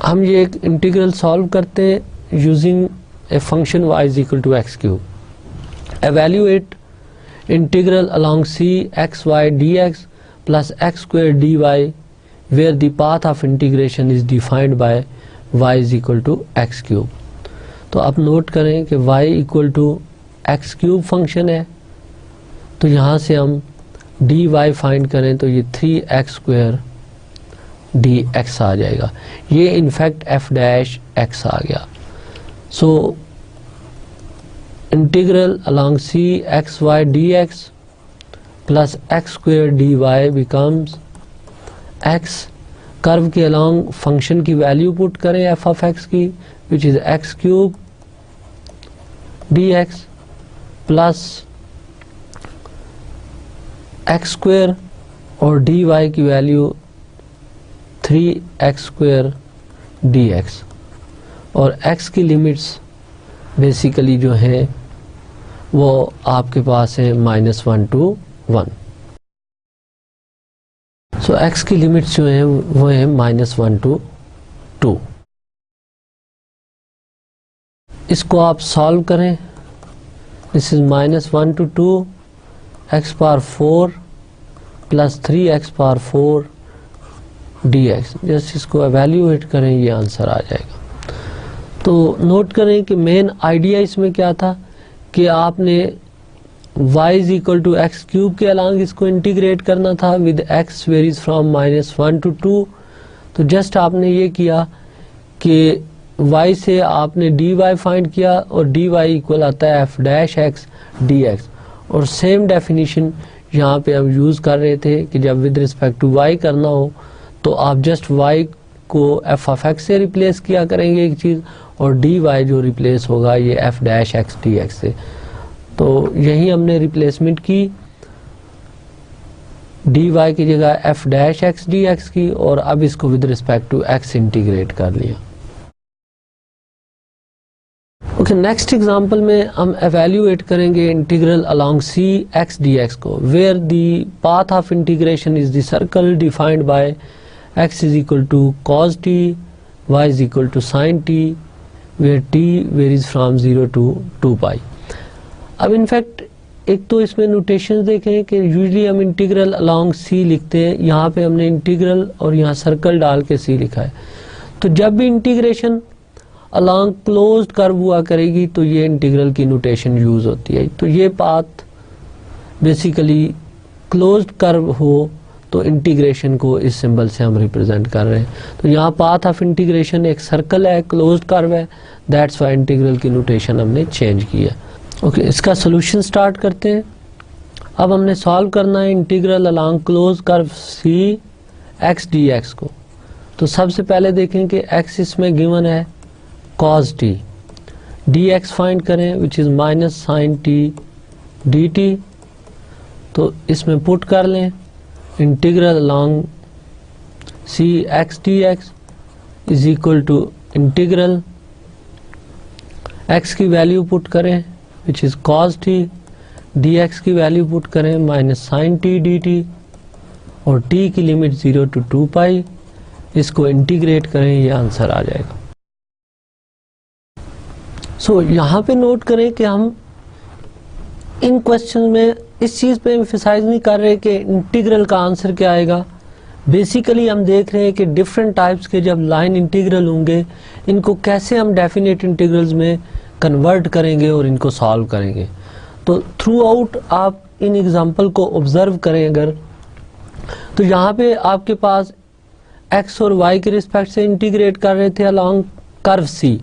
हम ये एक इंटीग्रल सॉल्व करते हैं using a function y is equal to x cube. Evaluate integral along c x y dx plus x square dy where the path of integration is defined by y is equal to x cube। तो आप note करें कि y equal to x cube function है, तो यहाँ से हम dy find करें तो ये 3x स्क्वायर dx आ जाएगा। ये इनफैक्ट f डैश x आ गया। So integral along c x y dx plus x square dy becomes x curve के अलोंग फंक्शन की वैल्यू पुट करें एफ ऑफ एक्स की, which is x cube D x plus x square और D Y की value 3x square d x, और x की limits basically जो है वो आपके पास है -1 to 1। सो x की लिमिट्स जो है वो है -1 to 2। इसको आप सॉल्व करें, this is -1 to 2 x power 4 plus 3x power 4 dx। Just इसको एवेल्यूएट करें, ये आंसर आ जाएगा। तो नोट करें कि मेन आइडिया इसमें क्या था कि आपने y is equal to x cube के अलांग इसको इंटीग्रेट करना था with x varies from -1 to 2। तो जस्ट आपने ये किया कि y से आपने dy फाइंड किया और dy इक्वल आता है f डैश x dx, और सेम डेफिनेशन यहाँ पे हम यूज़ कर रहे थे कि जब विद रिस्पेक्ट टू y करना हो तो आप जस्ट y को f ऑफ x से रिप्लेस किया करेंगे एक चीज़, और dy जो रिप्लेस होगा ये f डैश x dx से। तो यही हमने रिप्लेसमेंट की, dy की जगह f डैश x dx की, और अब इसको with respect to x integrate कर लिया। ओके, नेक्स्ट एग्जांपल में हम एवेल्यूएट करेंगे integral along c x dx को, where the path of integration is the circle defined by x is equal to cos t, y is equal to sin t, where t varies from 0 to 2 pi. अब in fact एक तो इसमें notation देखें कि usually हम integral along c लिखते हैं, यहाँ पे हमने इंटीग्रल और यहाँ सर्कल डाल के c लिखा है। तो जब भी इंटीग्रेशन अलोंग क्लोज्ड कर्व हुआ करेगी तो ये इंटीग्रल की नोटेशन यूज होती है। तो ये पाथ बेसिकली क्लोज्ड कर्व हो तो इंटीग्रेशन को इस सिंबल से हम रिप्रेजेंट कर रहे हैं। तो यहाँ पाथ ऑफ इंटीग्रेशन एक सर्कल है, क्लोज्ड कर्व है, दैट्स वाई इंटीग्रल की नोटेशन हमने चेंज की है। ओके, इसका सोल्यूशन स्टार्ट करते हैं। अब हमने सॉल्व करना है इंटीग्रल अलोंग क्लोज कर्व सी एक्स डी एक्स को। तो सबसे पहले देखें कि एक्स इसमें गिवन है cos t, dx फाइंड करें which is -sin t dt। तो इसमें पुट कर लें integral along c x dx is equal to integral x की वैल्यू पुट करें which is cos t, dx की वैल्यू पुट करें -sin t dt, और t की लिमिट 0 to 2 पाई। इसको इंटीग्रेट करें, ये आंसर आ जाएगा। सो यहाँ पे नोट करें कि हम इन क्वेश्चन में इस चीज़ पे एम्फसाइज नहीं कर रहे कि इंटीग्रल का आंसर क्या आएगा। बेसिकली हम देख रहे हैं कि डिफरेंट टाइप्स के जब लाइन इंटीग्रल होंगे इनको कैसे हम डेफिनेट इंटीग्रल्स में कन्वर्ट करेंगे और इनको सॉल्व करेंगे। तो थ्रू आउट आप इन एग्जांपल को ऑब्जर्व करें अगर, तो यहाँ पे आपके पास x और y के रिस्पेक्ट से इंटीग्रेट कर रहे थे along curve c।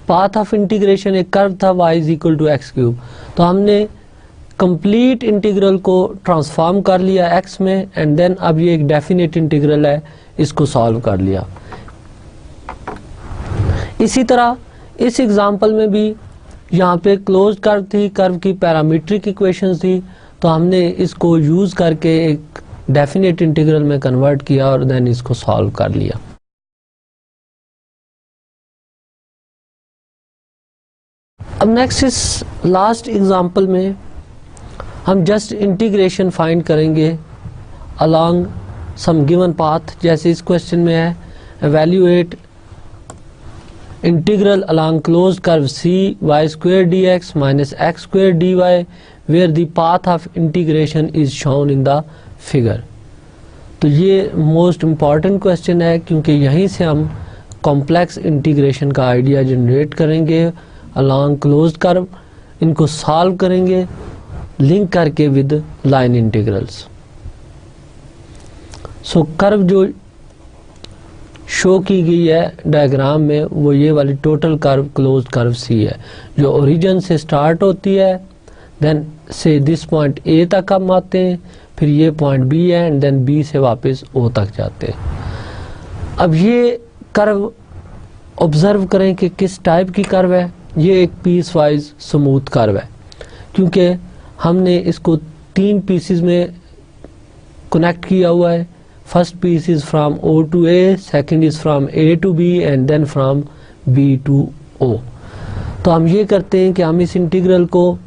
Path of integration एक कर्व था y is equal to x cube. तो हमने कंप्लीट इंटीग्रल को ट्रांसफॉर्म कर लिया x में, एंड देन अब ये एक डेफिनेट इंटीग्रल है, इसको सॉल्व कर लिया। इसी तरह इस एग्जांपल में भी यहाँ पे क्लोज कर्व थी, कर्व की पैरामीट्रिक इक्वेशंस थी, तो हमने इसको यूज करके एक डेफिनेट इंटीग्रल में कन्वर्ट किया और देन इसको सॉल्व कर लिया। अब नेक्स्ट इस लास्ट एग्जांपल में हम जस्ट इंटीग्रेशन फाइंड करेंगे अलोंग सम गिवन पाथ, जैसे इस क्वेश्चन में है evaluate integral along close curve C y square d x minus x square d y where the path of integration is shown in the figure. तो ये most important question है क्योंकि यहीं से हम कॉम्प्लेक्स इंटीग्रेशन का आइडिया जनरेट करेंगे along closed curve, इनको सॉल्व करेंगे लिंक करके with line integrals. So curve जो शो की गई है डायग्राम में वो ये वाली टोटल कर्व क्लोज्ड कर्व सी है, जो ओरिजिन से स्टार्ट होती है, देन से दिस पॉइंट ए तक हम आते हैं, फिर ये पॉइंट बी है, एंड देन बी से वापस ओ तक जाते हैं। अब ये कर्व ऑब्जर्व करें कि किस टाइप की कर्व है। ये एक पीस वाइज स्मूथ कर्व है, क्योंकि हमने इसको 3 पीसेस में कनेक्ट किया हुआ है। First piece is from O to A, second is from A to B and then from B to O। तो हम ये करते हैं कि हम इस इंटीग्रल को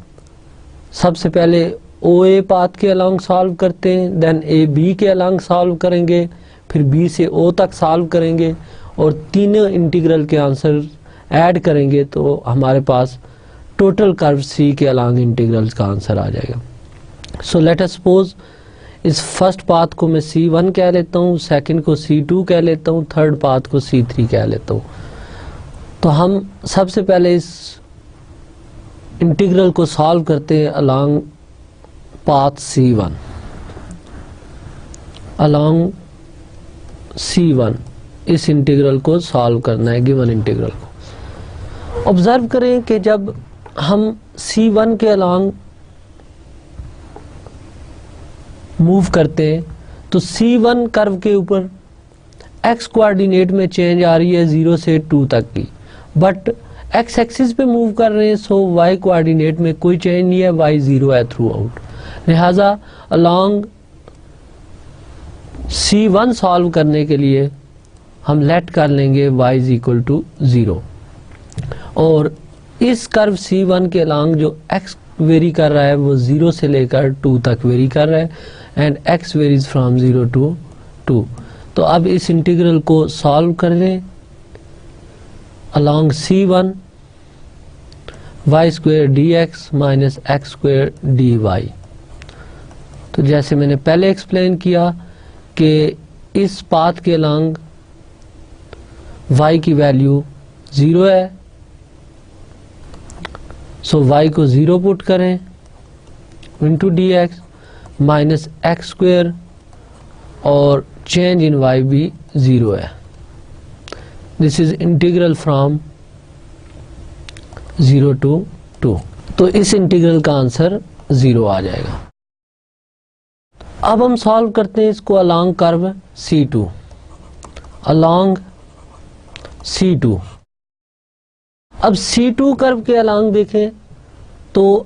सबसे पहले OA पाथ के अलोंग सॉल्व करते हैं, देन AB के अलोंग सॉल्व करेंगे, फिर B से O तक सॉल्व करेंगे और तीनों इंटीग्रल के आंसर ऐड करेंगे तो हमारे पास टोटल कर्व C के अलोंग इंटीग्रल्स का आंसर आ जाएगा। सो लेट अस सपोज इस फर्स्ट पाथ को मैं C1 कह लेता हूँ, सेकंड को C2 कह लेता हूँ, थर्ड पाथ को C3 कह लेता हूँ। तो हम सबसे पहले इस इंटीग्रल को सॉल्व करते हैं along path C1। Along C1 इस इंटीग्रल को सॉल्व करना है, गिवन इंटीग्रल को। ऑब्जर्व करें कि जब हम C1 के अलोंग मूव करते हैं तो C1 कर्व के ऊपर x कोऑर्डिनेट में चेंज आ रही है 0 से 2 तक की, बट x एक्सिस पे मूव कर रहे हैं, सो y कोऑर्डिनेट में कोई चेंज नहीं है, y 0 है थ्रू आउट। लिहाजा अलोंग C1 सॉल्व करने के लिए हम लेट कर लेंगे y इज इक्वल टू 0, और इस कर्व C1 के अलोंग जो x वेरी कर रहा है वो 0 से लेकर 2 तक वेरी कर रहा है and x varies from 0 to 2। तो अब इस इंटीग्रल को सॉल्व कर लें along C1 y square dx minus x square dy। तो जैसे मैंने पहले एक्सप्लेन किया कि इस पाथ के अलोंग y की वैल्यू 0 है, सो y को 0 पुट करें into dx minus x square और चेंज इन y भी 0 है। This is integral from 0 to 2। तो इस इंटीग्रल का आंसर 0 आ जाएगा। अब हम सॉल्व करते हैं इसको along curve C2। Along C2, अब C2 कर्व के अलोंग देखें तो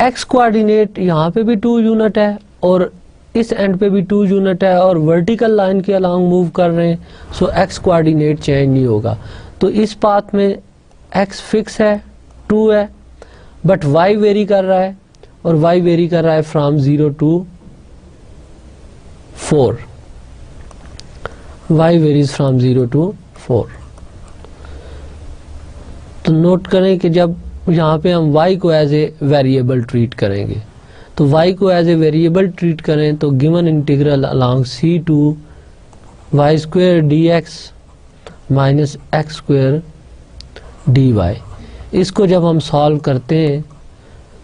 x कोऑर्डिनेट यहाँ पे भी 2 यूनिट है और इस एंड पे भी 2 यूनिट है और वर्टिकल लाइन के अलोंग मूव कर रहे हैं, सो x कोऑर्डिनेट चेंज नहीं होगा। तो इस पाथ में x फिक्स है 2 है, बट y वेरी कर रहा है और y वेरी कर रहा है from 0 to 4। y varies from 0 to 4। तो नोट करें कि जब यहाँ पे हम y को एज ए वेरिएबल ट्रीट करेंगे, तो y को एज ए वेरिएबल ट्रीट करें तो given integral along C2 y square dx minus x square dy। इसको जब हम सॉल्व करते हैं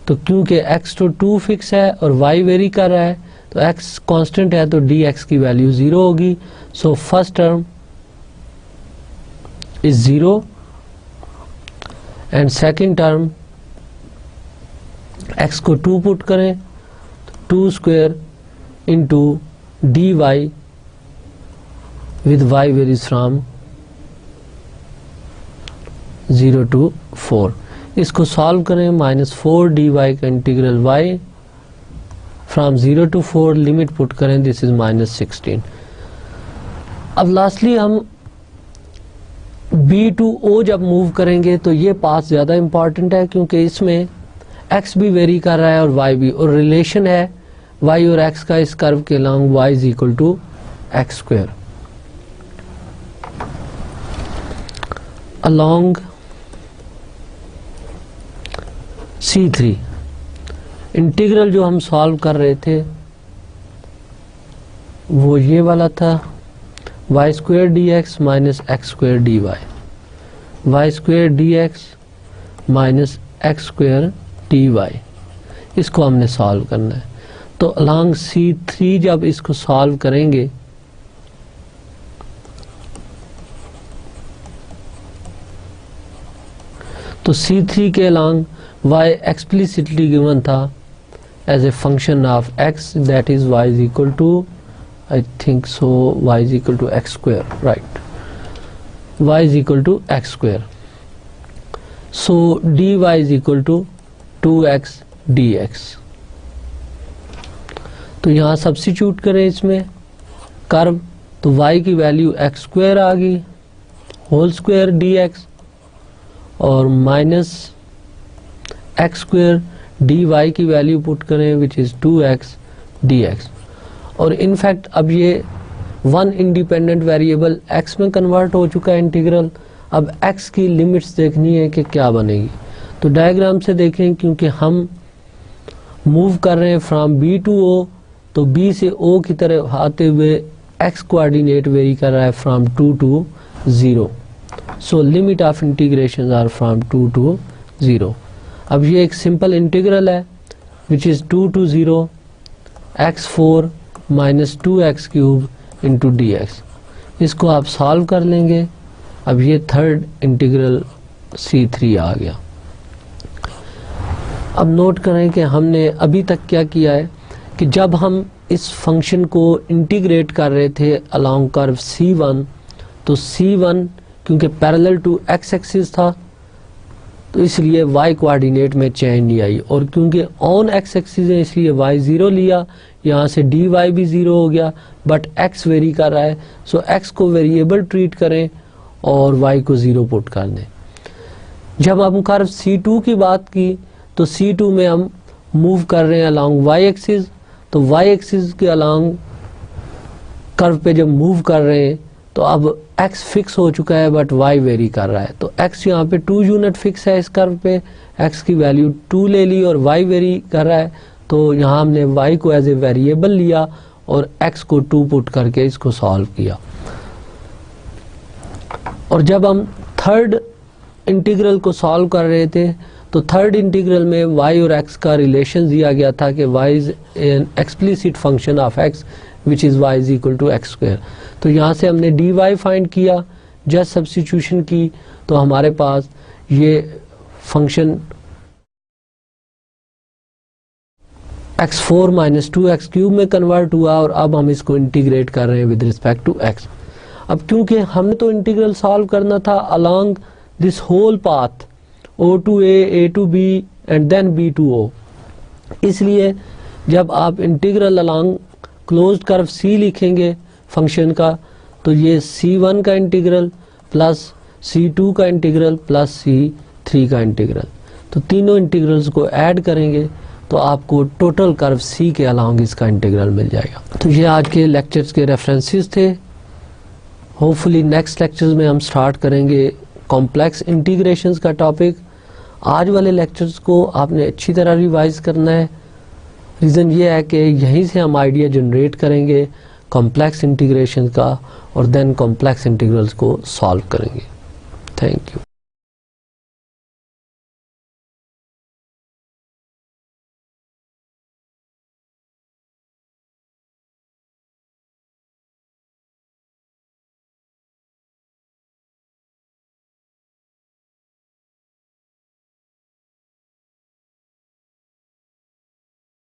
तो क्योंकि x तो 2 फिक्स है और y वेरी कर रहा है तो x कांस्टेंट है तो dx की वैल्यू 0 होगी। So first term is 0 and second term x को 2 पुट करें 2 square into dy with y varies from 0 to 4। इसको सॉल्व करें -4 dy का integral y from 0 to 4 limit put करें, दिस इज -16। अब लास्टली हम B to O जब move करेंगे तो ये पाथ ज़्यादा इंपॉर्टेंट है क्योंकि इसमें x भी वेरी कर रहा है और y भी, और रिलेशन है y और x का इस कर्व के along y is equal to x square. Along C3 integral जो हम सॉल्व कर रहे थे वो ये वाला था y square dx minus x square dy, y square dx minus x square dy। इसको हमने सॉल्व करना है। तो अलोंग C3 जब इसको सॉल्व करेंगे तो C3 के अलोंग y एक्सप्लिसिटली गिवन था as a function of x, that is y is equal to I think so, y is equal to x square, right? Y is equal to x square. So dy is equal to 2x dx. तो यहाँ substitute करें इसमें curve, तो y की value x square आ गई whole square dx और minus x square dy की value put करें विच इज 2x dx. और इनफैक्ट अब ये वन इंडिपेंडेंट वेरिएबल x में कन्वर्ट हो चुका है इंटीग्रल. अब x की लिमिट्स देखनी है कि क्या बनेगी. तो डायग्राम से देखें, क्योंकि हम मूव कर रहे हैं फ्रॉम b टू o, तो b से o की तरफ आते हुए x कोऑर्डिनेट वेरी कर रहा है from 2 to 0. So limit of integration are from 2 to 0. अब ये एक सिंपल इंटीग्रल है which is 2 to 0 x4 minus 2x cube into dx. इसको आप सॉल्व कर लेंगे. अब ये थर्ड इंटीग्रल C3 आ गया. अब नोट करें कि हमने अभी तक क्या किया है कि जब हम इस फंक्शन को इंटीग्रेट कर रहे थे अलोंग कर्व C1, तो C1 क्योंकि पैरेलल टू x एक्सिस था तो इसलिए y कोऑर्डिनेट में चेंज नहीं आई, और क्योंकि ऑन x एक्सिस है इसलिए y 0 लिया. यहाँ से dy भी 0 हो गया, बट x वेरी कर रहा है, सो x को वेरिएबल ट्रीट करें और y को 0 पुट कर दें. जब हम कर्व C2 की बात की तो C2 में हम मूव कर रहे हैं अलोंग y एक्सिस, तो y एक्सिस के अलोंग कर्व पे जब मूव कर रहे हैं तो अब x फिक्स हो चुका है बट y वेरी कर रहा है. तो x यहाँ पे 2 यूनिट फिक्स है इस कर्व पे, x की वैल्यू 2 ले ली और y वेरी कर रहा है, तो यहाँ हमने y को एज ए वेरिएबल लिया और x को 2 पुट करके इसको सॉल्व किया. और जब हम थर्ड इंटीग्रल को सॉल्व कर रहे थे तो थर्ड इंटीग्रल में y और x का रिलेशन दिया गया था कि y is an explicit function of x which is y is equal to x square. तो यहाँ से हमने dy फाइंड किया, जस्ट सब्स्टिट्यूशन की, तो हमारे पास ये function x4 minus 2x cube में कन्वर्ट हुआ और अब हम इसको इंटीग्रेट कर रहे हैं विद रिस्पेक्ट टू x. अब क्योंकि हमने तो इंटीग्रल सॉल्व करना था along this whole path o to a to b and then b to o, इसलिए जब आप integral along closed curve C लिखेंगे फंक्शन का, तो ये C1 का इंटीग्रल प्लस C2 का इंटीग्रल प्लस C3 का इंटीग्रल, तो तीनों इंटीग्रल्स को ऐड करेंगे तो आपको टोटल कर्व C के अलोंग इसका इंटीग्रल मिल जाएगा. तो ये आज के लेक्चर्स के रेफरेंसेस थे. होपफुली नेक्स्ट लेक्चर्स में हम स्टार्ट करेंगे कॉम्प्लेक्स इंटीग्रेशंस का टॉपिक. आज वाले लेक्चर्स को आपने अच्छी तरह रिवाइज करना है. रीज़न ये है कि यहीं से हम आइडिया जनरेट करेंगे कॉम्प्लेक्स इंटीग्रेशन का और देन कॉम्प्लेक्स इंटीग्रल्स को सॉल्व करेंगे. Thank you.